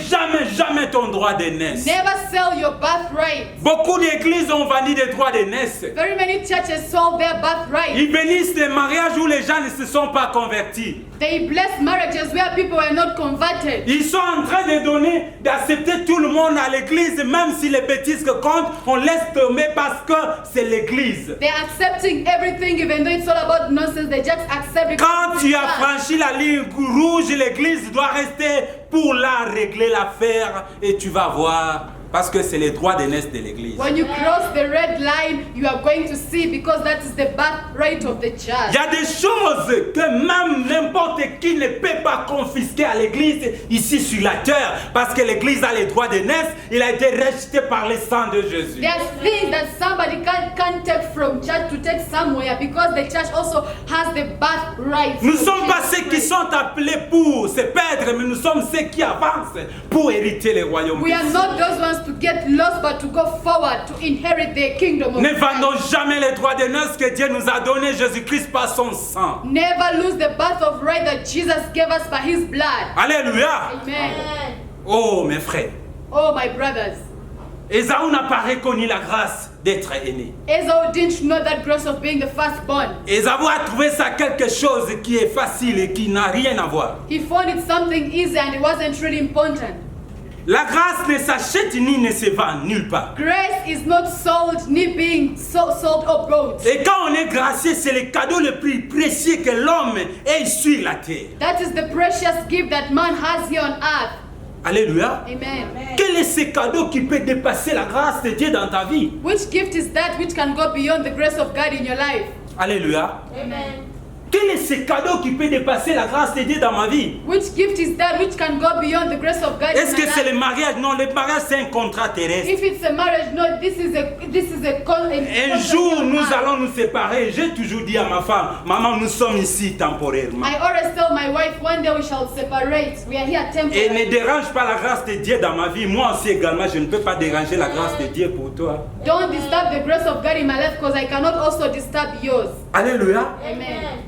jamais ton droit d'aînesse. Never sell your birthright. Beaucoup d'églises ont vendu des droits d'aînesse. Very many churches sold their birthright. Ils bénissent des mariages où les gens ne se sont pas convertis. They bless marriages where people were not converted. Ils sont en train de donner, d'accepter tout le monde à l'église, même si les bêtises que comptent, on laisse tomber parce que c'est l'église. They're accepting everything even though it's all about nonsense. They just accept it. Quand tu as franchi la ligne rouge, l'église doit rester pour la régler l'affaire et tu vas voir. Parce que c'est les droits d'aînesse de l'église. When you cross the red line, you are going to see because that is the birthright of the Il church. y a des choses que même n'importe qui ne peut pas confisquer à l'église ici sur la terre. Parce que l'église a les droits d'aînesse, il a été rejeté par le sang de Jésus. There's things that somebody can't take from church to take somewhere because the church also has the birthright. Nous ne sommes pas ceux qui sont appelés pour se perdre, mais nous sommes ceux qui avancent pour hériter le royaume. We are not those ones to get lost but to go forward to inherit the kingdom of Ne God. vendons jamais les droits d'aînesse que Dieu nous a donné Jésus-Christ par son sang. Never lose the birthright that Jesus gave us by his blood. Alléluia. Amen. Oh mes frères, Oh my brothers. Esaü n'a pas reconnu la grâce d'être aîné. Esau didn't know that grace of being the firstborn. Esaü a trouvé ça quelque chose qui est facile et qui n'a rien à voir. He found it something easy and it wasn't really important. La grâce ne s'achète ni ne se vend nulle part. Grace is not sold, ni being sold or bought. Et quand on est gracié, c'est le cadeau le plus précieux que l'homme ait sur la terre. That is the precious gift that man has here on earth. Alléluia. Amen. Quel est ce cadeau qui peut dépasser la grâce de Dieu dans ta vie? Which gift is that which can go beyond the grace of God in your life? Alléluia. Amen. Quel est ce cadeau qui peut dépasser la grâce de Dieu dans ma vie? Which gift is that which can go beyond the grace of God? Est-ce in que my c'est life? le mariage? Non, le mariage c'est un contrat terrestre. If it's a marriage, no, this is a Un jour, nous allons nous séparer. J'ai toujours dit à ma femme, maman, nous sommes ici temporairement. I always tell my wife, one day we shall separate. We are here Et ne temporarily. dérange pas la grâce de Dieu dans ma vie. Moi aussi également, je ne peux pas déranger la grâce de Dieu pour toi. Don't disturb the grace of God in my life because I cannot also disturb yours. Alléluia. Amen.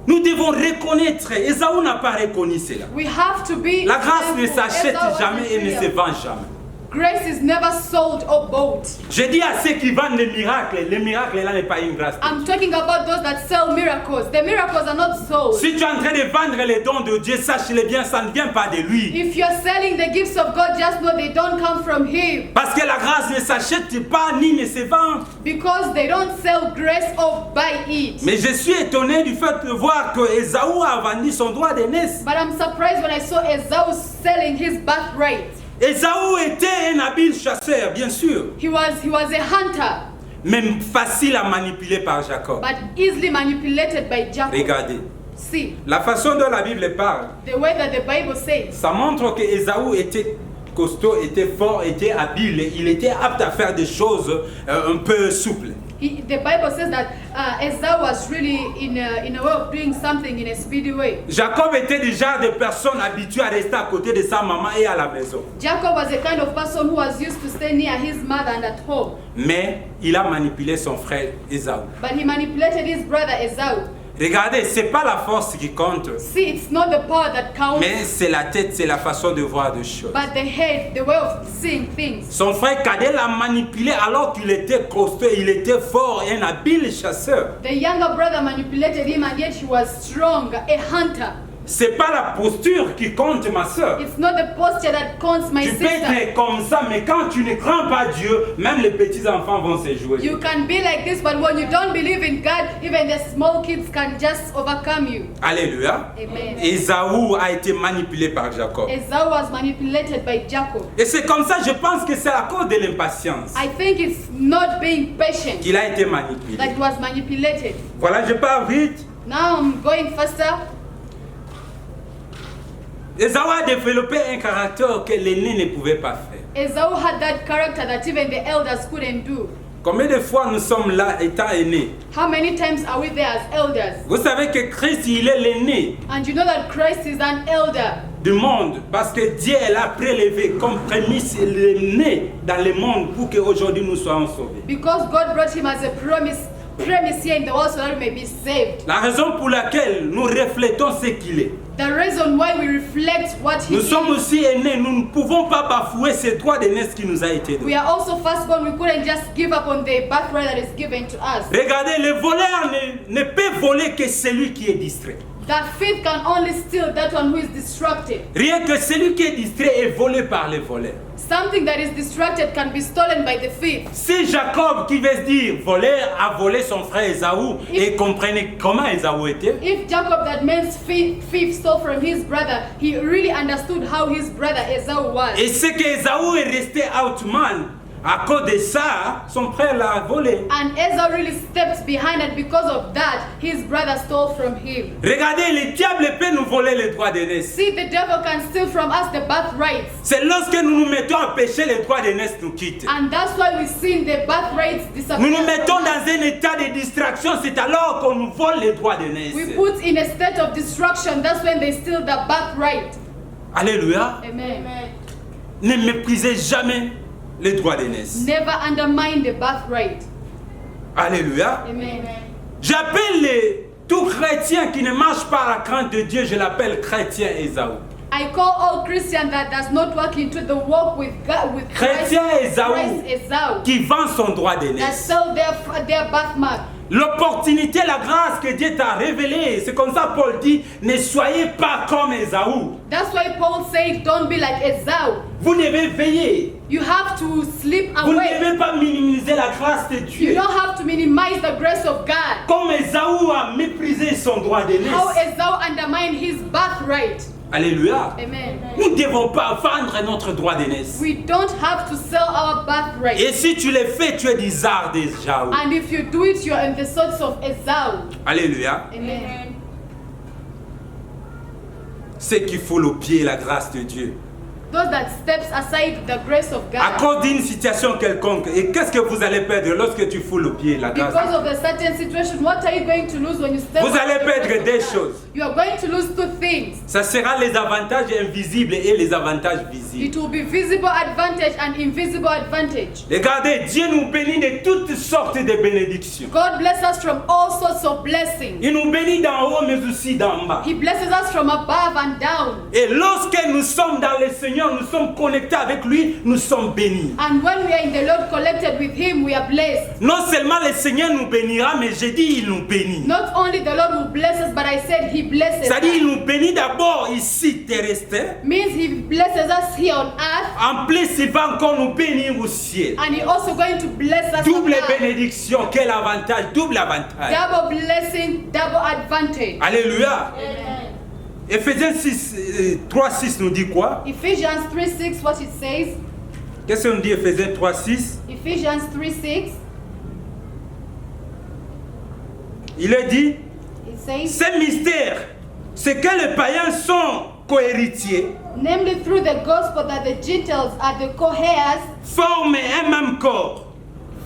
Nous devons reconnaître. Esaü n'a pas reconnu cela. We have to be La grâce ne thankful. s'achète Esau jamais et ne wasn't se real. vend jamais. Grace is never sold or bought. Je dis à ceux qui vendent les miracles là n'est pas une grâce. I'm talking about those that sell miracles. The miracles are not sold. Si tu es en train de vendre les dons de Dieu, sache-le bien, ça ne vient pas de lui. If you're selling the gifts of God, just know they don't come from Him. Parce que la grâce ne s'achète pas ni ne se vend. Because they don't sell grace or buy it. Mais je suis étonné du fait de voir que Esaü a vendu son droit d'aînesse. But I'm surprised when I saw Esau selling his birthright. Esaü était un habile chasseur, bien sûr, He was a hunter, même facile à manipuler par Jacob. but easily manipulated by Jacob. Regardez, See, la façon dont la Bible parle, the way that the Bible says, ça montre que Esaü était costaud, était fort, était habile, il était apte à faire des choses un peu souples. the Bible says that Esau was really in a way of doing something in a speedy way. Jacob était du genre de personne habituée à rester à côté de sa maman et à la maison. Jacob was a kind of person who was used to stay near his mother and at home. Mais il a manipulé son frère Esaü. But he manipulated his brother Esau. Regardez, c'est pas la force qui compte, See, it's not the power that counts, mais c'est la tête, c'est la façon de voir des choses. but the head, the way of seeing things. Son frère cadet l'a manipulé alors qu'il était costaud, il était fort et un habile chasseur. The younger brother manipulated him and yet he was strong, a hunter. C'est pas la posture qui compte, ma soeur. It's not the posture that counts, my Tu peux sister. être comme ça, mais quand tu ne crains pas Dieu, même les petits enfants vont se jouer. You can be like this, but when you don't believe in God, even the small kids can just overcome you. Alléluia. Amen. Esaü a été manipulé par Jacob. Esau was manipulated by Jacob. Et c'est comme ça, je pense que c'est à cause de l'impatience I think it's not being patient qu'il a été manipulé. that was manipulated. Voilà, je pars vite. Now I'm going faster. Esaü a développé un caractère que l'aîné ne pouvait pas faire. Esau had that character that even the elders couldn't do. Combien de fois nous sommes là étant aînés? How many times are we there as elders? Vous savez que Christ, il est l'aîné And you know that Christ is an elder. du monde parce que Dieu l'a prélevé comme prémisse l'aîné dans le monde pour qu'aujourd'hui nous soyons sauvés. Because God brought him as a premise here in the world so that we may be saved. La raison pour laquelle nous reflétons ce qu'il est. The reason why we reflect what he Nous sommes is. aussi aînés, nous ne pouvons pas bafouer ce droit d'aînesse qui nous a été donné. We are also firstborn. We couldn't just give up on the birthright that is given to us. Regardez, le voleur ne peut voler que celui qui est distrait. That thief can only steal that one who is distracted. Rien que celui qui est distrait est volé par les voleurs. Something that is distracted can be stolen by the thief. Si Jacob, qui veut dire voleur, a volé son frère Esaü, et comprenez comment Esaü était, If Jacob, that means thief, stole from his brother, he really understood how his brother Esau was. et c'est que Esaü est resté outman, à cause de ça, son frère l'a volé. And Esau really stepped behind, and because of that, his brother stole from him. Regardez, le diable peut nous voler les droits d'aînesse. See, the devil can steal from us the birthrights. C'est lorsque nous nous mettons à pécher, les droits d'aînesse nous quittent. And that's why we see the birthrights disappear. Nous nous mettons from us. dans un état de distraction, c'est alors qu'on nous vole les droits d'aînesse. We put in a state of destruction. That's when they steal the birthright. Alléluia. Amen. Ne méprisez jamais les droits d'aînesse. Never undermine the birthright. Alléluia. Amen. J'appelle tout chrétien qui ne marche pas à la crainte de Dieu, je l'appelle chrétien Esaü. I call all Christian that does not walk into the walk with God, with Christ, Chrétien Esaü Christ Esau, qui vend son droit that d'aînesse. sell their birthmark. L'opportunité, la grâce que Dieu t'a révélée, c'est comme ça Paul dit, ne soyez pas comme Esaü. That's why Paul said, don't be like Esau. Vous devez veiller. You have to sleep Vous ne away. devez pas minimiser la grâce de You Dieu. don't have to minimize the grace of God. Comme Esaü a méprisé son droit How d'aînesse. Esau undermined his birthright. Alléluia. Amen. Nous ne devons pas vendre notre droit d'aînesse. We don't have to sell our birthright. Et si tu le fais, tu es d'Isard déjà. And if you do it, you are in the sorts of Esau. Alléluia. Amen. C'est qu'il faut le pied la grâce de Dieu. Those that steps aside the grace of À God. cause d'une situation quelconque. Et qu'est-ce que vous allez perdre lorsque tu fous le pied la grâce? Because of a certain situation, what are you going to lose when you step Vous allez aside? perdre des choses. You are going to lose two things. Ça sera les avantages invisibles et les avantages visibles. It will be visible advantage and invisible advantage. Regardez, Dieu nous bénit de toutes sortes de bénédictions. God bless us from all sorts of blessings. Il nous bénit d'en haut mais aussi d'en bas. He blesses us from above and down. Et lorsque nous sommes dans le Seigneur, nous sommes connectés avec lui, nous sommes bénis. And when we are in the Lord collected with Him, we are blessed. Non seulement le Seigneur nous bénira, mais j'ai dit il nous bénit. Not only the Lord will bless us, but I said He blesses C'est-à-dire il us. nous bénit d'abord ici terrestre. Means He blesses us here on earth, En plus, il va encore nous bénir au ciel. and He also going to bless us on Double earth. bénédiction, quel avantage, double avantage. Double blessing, double advantage. Alléluia. Amen. Éphésiens 3:6 nous dit quoi? Ephesians 3:6, what it says. Qu'est-ce que nous dit Éphésiens 3:6? Ephesians 3:6, Il est dit, it says, ce mystère, c'est que les païens sont cohéritiers, namely through the gospel that the Gentiles are the co-heirs, forment un même corps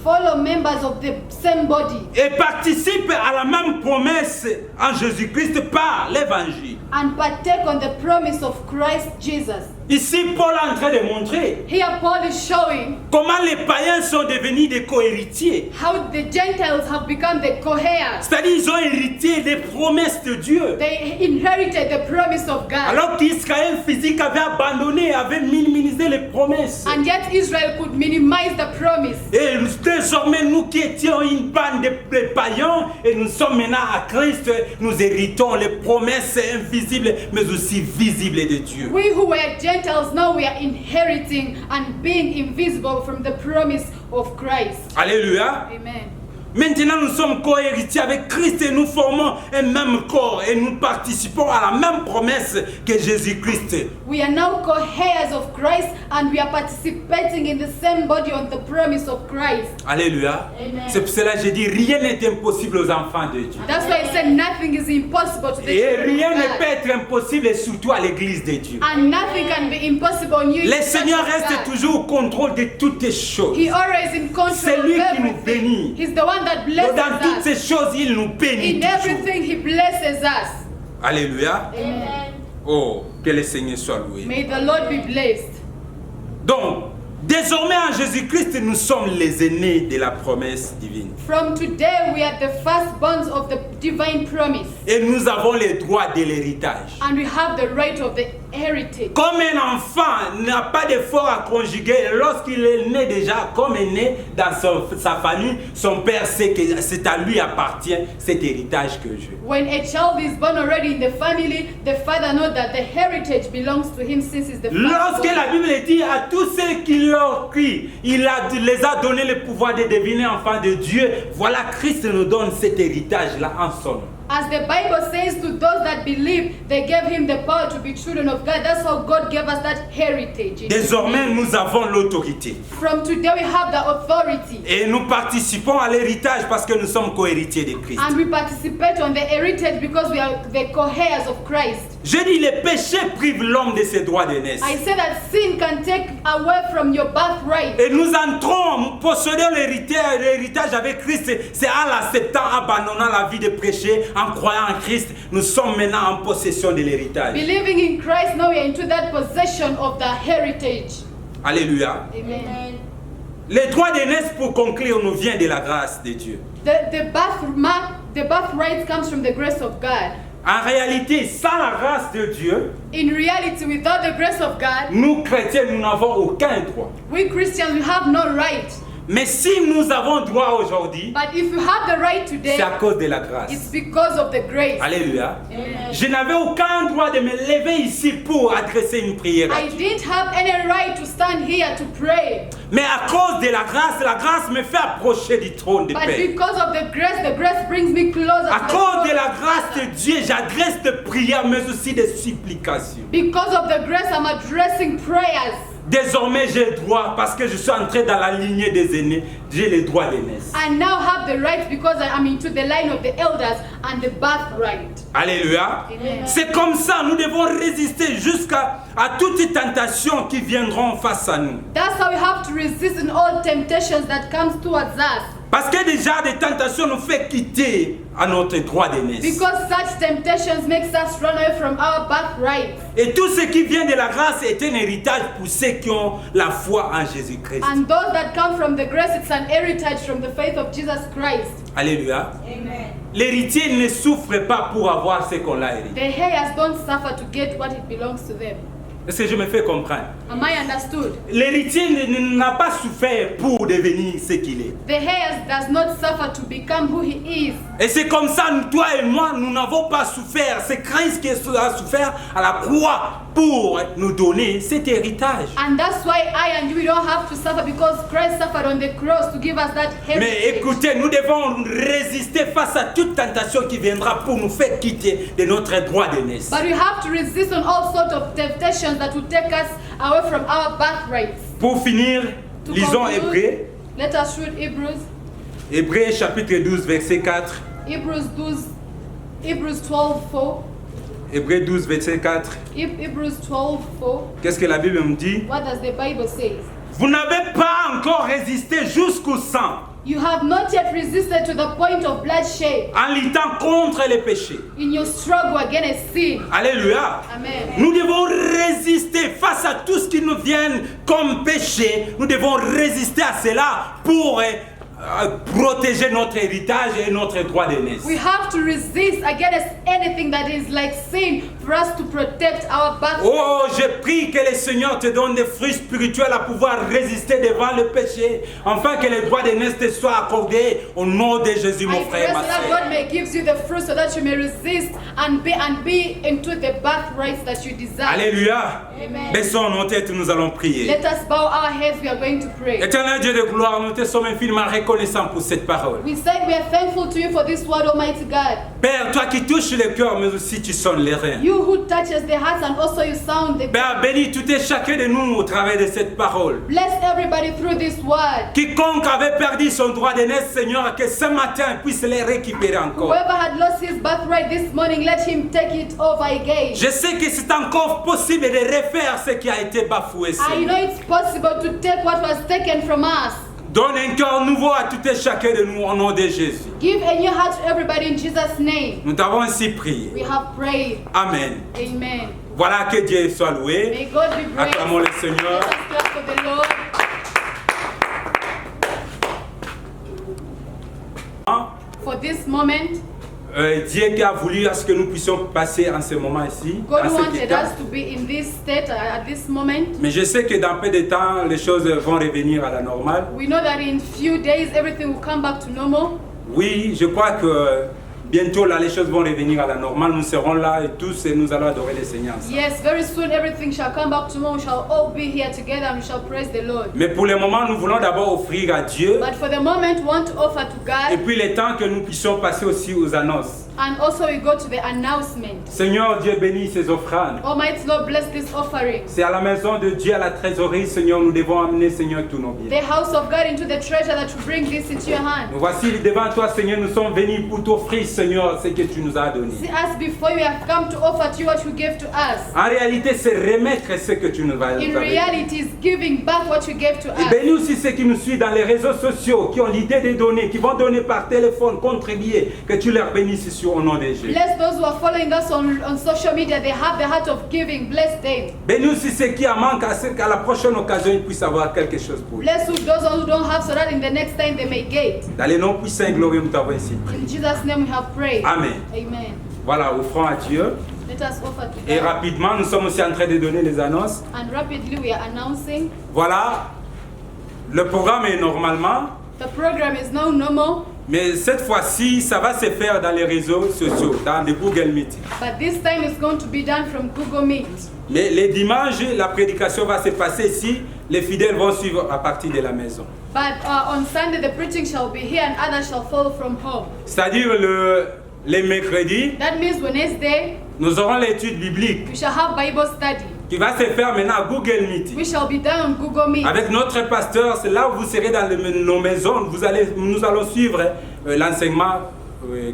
fellow members of the same body, et participent à la même promesse en Jésus-Christ par l'évangile. and partake on the promise of Christ Jesus. Ici, Paul est en train de montrer Here Paul is showing comment les païens sont devenus des cohéritiers. how the Gentiles have become the co-heirs. C'est-à-dire ils ont hérité des promesses de Dieu. They inherited the promise of God. Alors qu'Israël physique avait abandonné, avait minimisé les promesses. And yet Israel could minimize the promise. Et désormais, nous qui étions une bande de païens, et nous sommes maintenant à Christ, nous héritons les promesses invisibles, mais aussi visibles de Dieu. We who were Gentiles, now we are inheriting and being invisible from the promise of Christ. Alléluia. Amen. Maintenant, nous sommes co-héritiers avec Christ et nous formons un même corps et nous participons à la même promesse que Jésus-Christ. We are now co-heirs of Christ and we are participating in the same body on the promise of Christ. Alléluia. Amen. C'est pour cela que j'ai dit rien n'est impossible aux enfants de Dieu. That's why I said nothing is impossible to the Et children rien of ne God. peut être impossible, et surtout à l'église de Dieu. And nothing can be impossible on you. Le Seigneur reste toujours au contrôle de toutes les choses. He always in control C'est of lui qui nous everything. bénit. He's the one that blesses Dans toutes us. ces choses, il nous bénit In toujours. everything He blesses us. Alléluia. Amen. Oh, que le Seigneur soit loué. May the Lord be blessed. Donc, désormais en Jésus-Christ, nous sommes les aînés de la promesse divine. From today we are the firstborns of the divine promise. Et nous avons les droits de l'héritage. And we have the right of the heritage. Comme un enfant n'a pas d'effort à conjuguer, lorsqu'il est né déjà, comme est né dans sa famille, son père sait que c'est à lui appartient cet héritage que je. When a child is born already in the family, the father knows that the heritage belongs to him since he's the Lorsque firstborn. la Bible dit à tous ceux qui leur crient, les a donné le pouvoir de devenir enfants de Dieu, voilà, Christ nous donne cet héritage-là en son nom. As the Bible says to those that believe, they gave him the power to be children of God. That's how God gave us that heritage. Désormais, nous avons l'autorité. From today we have the authority. Et nous participons à l'héritage parce que nous sommes co-héritiers de Christ. And we participate on the heritage because we are the co-heirs of Christ. Je dis, le péché prive l'homme de ses droits d'aînesse. I say that sin can take away from your birthright. Et nous entrons, possédons l'héritage avec Christ. C'est en l'acceptant, abandonnant la vie de péché, en croyant en Christ, nous sommes maintenant en possession de l'héritage. Believing in Christ, now we are into that possession of the heritage. Alléluia. Amen. Les droits d'aînesse, pour conclure, nous vient de la grâce de Dieu. The birthright comes from the grace of God. En réalité, sans la grâce de Dieu, In reality, without the grace of God, nous chrétiens, nous n'avons aucun droit. we Christians, we have no right. Mais si nous avons droit aujourd'hui, But if you have the right today, c'est à cause de la grâce. it's because of the grace. Alléluia. Amen. Je n'avais aucun droit de me lever ici pour adresser une prière. I didn't have any right to stand here to pray. Mais à cause de la grâce me fait approcher du trône de But paix. because of the grace brings me closer À to the cause throne de la of grâce God. de Dieu, j'adresse des prières, mais aussi des supplications. Because of the grace, I'm addressing prayers. Désormais, j'ai le droit, parce que je suis entré dans la lignée des aînés, j'ai le droit d'aînesse. I now have the right because I am into the line of the elders and the birthright. Alléluia. Amen. C'est comme ça, nous devons résister jusqu'à toutes les tentations qui viendront face à nous. That's how we have to resist in all temptations that comes towards us. Parce que déjà, des tentations nous font quitter à notre droit d'aînesse. Because such temptations makes us run away from our birthright. Et tout ce qui vient de la grâce est un héritage pour ceux qui ont la foi en Jésus-Christ. And those that come from the grace, it's an heritage from the faith of Jesus Christ. Alléluia. Amen. L'héritier ne souffre pas pour avoir ce qu'on a hérité. The heirs don't suffer to get what it belongs to them. Est-ce que je me fais comprendre? Am I understood? L'héritier n'a pas souffert pour devenir ce qu'il est. The heirs does not suffer to become who he is. Et c'est comme ça, toi et moi, nous n'avons pas souffert. C'est Christ qui a souffert à la croix pour nous donner cet héritage. And that's why I and you, we don't have to suffer because Christ suffered on the cross to give us that Mais heritage. écoutez, nous devons résister face à toute tentation qui viendra pour nous faire quitter de notre droit d'aînesse. But we have to resist on all sorts of temptations that will take us away from our birthrights. Pour finir, To lisons conclude, Hébreux. let us read Hebrews. Hébreux chapitre 12, verset 4. Hebrews 12:4. Hébreux 12, verset 4. Hebrews 12:4. Qu'est-ce que la Bible me dit? What does the Bible say? Vous n'avez pas encore résisté jusqu'au sang You have not yet resisted to the point of bloodshed en luttant contre les péchés. in your struggle against sin. Alléluia. Amen. Nous devons résister face à tout ce qui nous vient comme péché. Nous devons résister à cela pour protéger notre héritage et notre droit d'aînesse. We have to resist against anything that is like sin for us to protect our birthright. Oh, je prie que le Seigneur te donne des fruits spirituels à pouvoir résister devant le péché, afin que le droit d'aînesse te soit accordé au nom de Jésus, mon I pray frère, so ma that soeur. God may give you the fruit so that you may resist and be into the birthrights that you desire. Alléluia. Amen. Baissons nos têtes, nous allons prier. Let us bow our heads, we are going to pray. Éternel Dieu de gloire, nous te sommes infiniment reconnaissants pour cette parole. We said we are thankful to you for this word, Almighty God. Père, toi qui touches le cœur, mais aussi tu sonnes les reins. You who touches the hearts and also you sound the Père, bénis tout et chacun de nous au travers de cette parole. Bless everybody through this word. Quiconque avait perdu son droit d'aînesse, Seigneur, que ce matin puisse les récupérer encore. Whoever had lost his birthright this morning, let him take it over again. Je sais que c'est encore possible de refaire ce qui a été bafoué, I Seigneur. know it's possible to take what was taken from us. Donne un cœur nouveau à tout et chacun de nous au nom de Jésus. Give a new heart to everybody in Jesus' name. Nous t'avons ainsi prié. We have prayed. Amen. Amen. Voilà, que Dieu soit loué. May God be praised. Acclamons le Let Seigneur. us clap for the Lord. For this moment, Dieu qui a voulu à ce que nous puissions passer en ce moment ici, God à cet wanted état. us to be in this state at this moment. Mais je sais que dans peu de temps, les choses vont revenir à la normale. We know that in few days everything will come back to normal. Oui, je crois que bientôt là, les choses vont revenir à la normale. Nous serons là et tous et nous allons adorer le Seigneur ensemble. Yes, very soon everything shall come back to normal. We shall all be here together and we shall praise the Lord. Mais pour le moment, nous voulons d'abord offrir à Dieu. But for the moment, we want to offer to Et God, puis le temps que nous puissions passer aussi aux annonces. and also we go to the announcement. Seigneur Dieu, bénis ces offrandes. Almighty Lord, bless this offering. C'est à la maison de Dieu, à la trésorerie, Seigneur, nous devons amener, Seigneur, tous nos biens. The house of God into the treasure that you bring this into your hand. Nous voici devant toi, Seigneur, nous sommes venus pour t'offrir, Seigneur, ce que tu nous as donné. See us before you have come to offer to you what you gave to us. En réalité, c'est remettre ce que tu nous as In donné. reality, it's giving back what you gave to Et us. bénis aussi ceux qui nous suivent dans les réseaux sociaux, qui ont l'idée de donner, qui vont donner par téléphone, contribuer, que tu leur bénisses ici au nom de Jésus. Bless those who are following us on social media. They have the heart of giving. Bless them. Bénis aussi ceux qui en manquent, à ce qu'à la prochaine occasion, ils puissent avoir quelque chose pour eux. Bless those who don't have so that in the next time they may get. Dans les noms puissants et glorieux, nous t'avons ici prié. In Jesus' name we have prayed. Amen. Amen. Voilà, offrons à Dieu. Let us offer to Et God. rapidement, nous sommes aussi en train de donner les annonces. And rapidly we are announcing. Voilà, Le programme est normalement, The program is now normal, mais cette fois-ci, ça va se faire dans les réseaux sociaux, dans les Google Meet. but this time it's going to be done from Google Meet. Mais les dimanches, la prédication va se passer ici. Les fidèles vont suivre à partir de la maison. But on Sunday the preaching shall be here and others shall follow from home. C'est-à-dire les mercredis, That means Wednesday nous aurons l'étude biblique we shall have Bible study. qui va se faire maintenant à Google Meet. We shall be done on Google Meet. Avec notre pasteur, c'est là où vous serez dans nos maisons. Nous allons suivre l'enseignement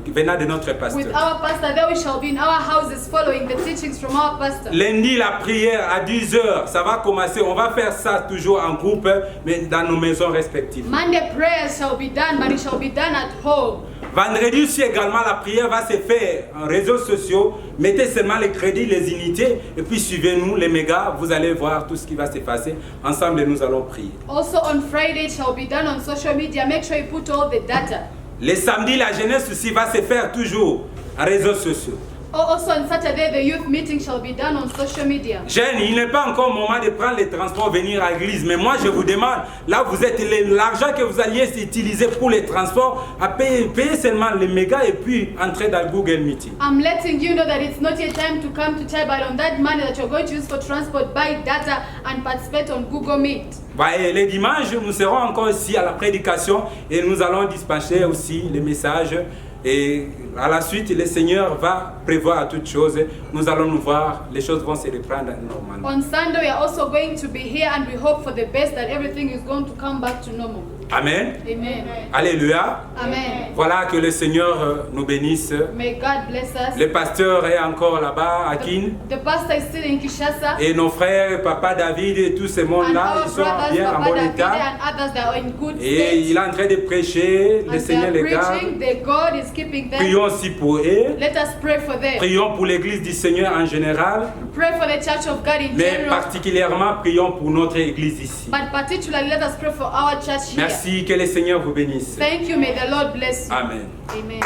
venant de notre With pasteur. our pastor, there we shall be in our houses following the teachings from our pastor. Lundi, la prière à 10h, ça va commencer. On va faire ça toujours en groupe, mais dans nos maisons respectives. Monday prayers shall be done, but it shall be done at home. Vendredi aussi également, la prière va se faire en réseaux sociaux. Mettez seulement les crédits, les unités, et puis suivez-nous, les mégas. Vous allez voir tout ce qui va se passer. Ensemble, nous allons prier. Also on Friday, it shall be done on social media. Make sure you put all the data. Les samedis, la jeunesse aussi va se faire toujours en réseaux sociaux. Also on Saturday, the youth meeting shall be done on social media. Jeunes, il n'est pas encore moment de prendre les transports, venir à l'église. Mais moi, je vous demande, là vous êtes, l'argent que vous alliez utiliser pour les transports, à payer seulement les mégas et puis entrer dans Google Meeting. I'm letting you know that it's not yet time to come to church, but on that money that you're going to use for transport, buy data and participate on Google Meet. Et les dimanches, nous serons encore ici à la prédication et nous allons dispatcher aussi les messages. Et à la suite, le Seigneur va prévoir toutes choses. Nous allons nous voir, les choses vont se reprendre normalement. On Sunday, we are also going to be here and we hope for the best that everything is going to come back to normal. Amen. Amen. Alléluia. Amen. Voilà, que le Seigneur nous bénisse. May God bless us. Le pasteur est encore là-bas à Kin. The pastor is still in Kinshasa. Et nos frères, Papa David et tous ces And mondes-là, our ils sont brothers, bien en Papa bon David état. and others that are in good Et state. il est en train de prêcher, le And they Seigneur are les garde. preaching, the God is keeping them. Prions aussi pour eux. Let us pray for them. Prions pour l'église du Seigneur en général. Pray for the church of God in Mais general. particulièrement, prions pour notre église ici. But particularly, let us pray for our church here. Merci, que le Seigneur vous bénisse. Thank you. May the Lord bless you. Amen. Amen.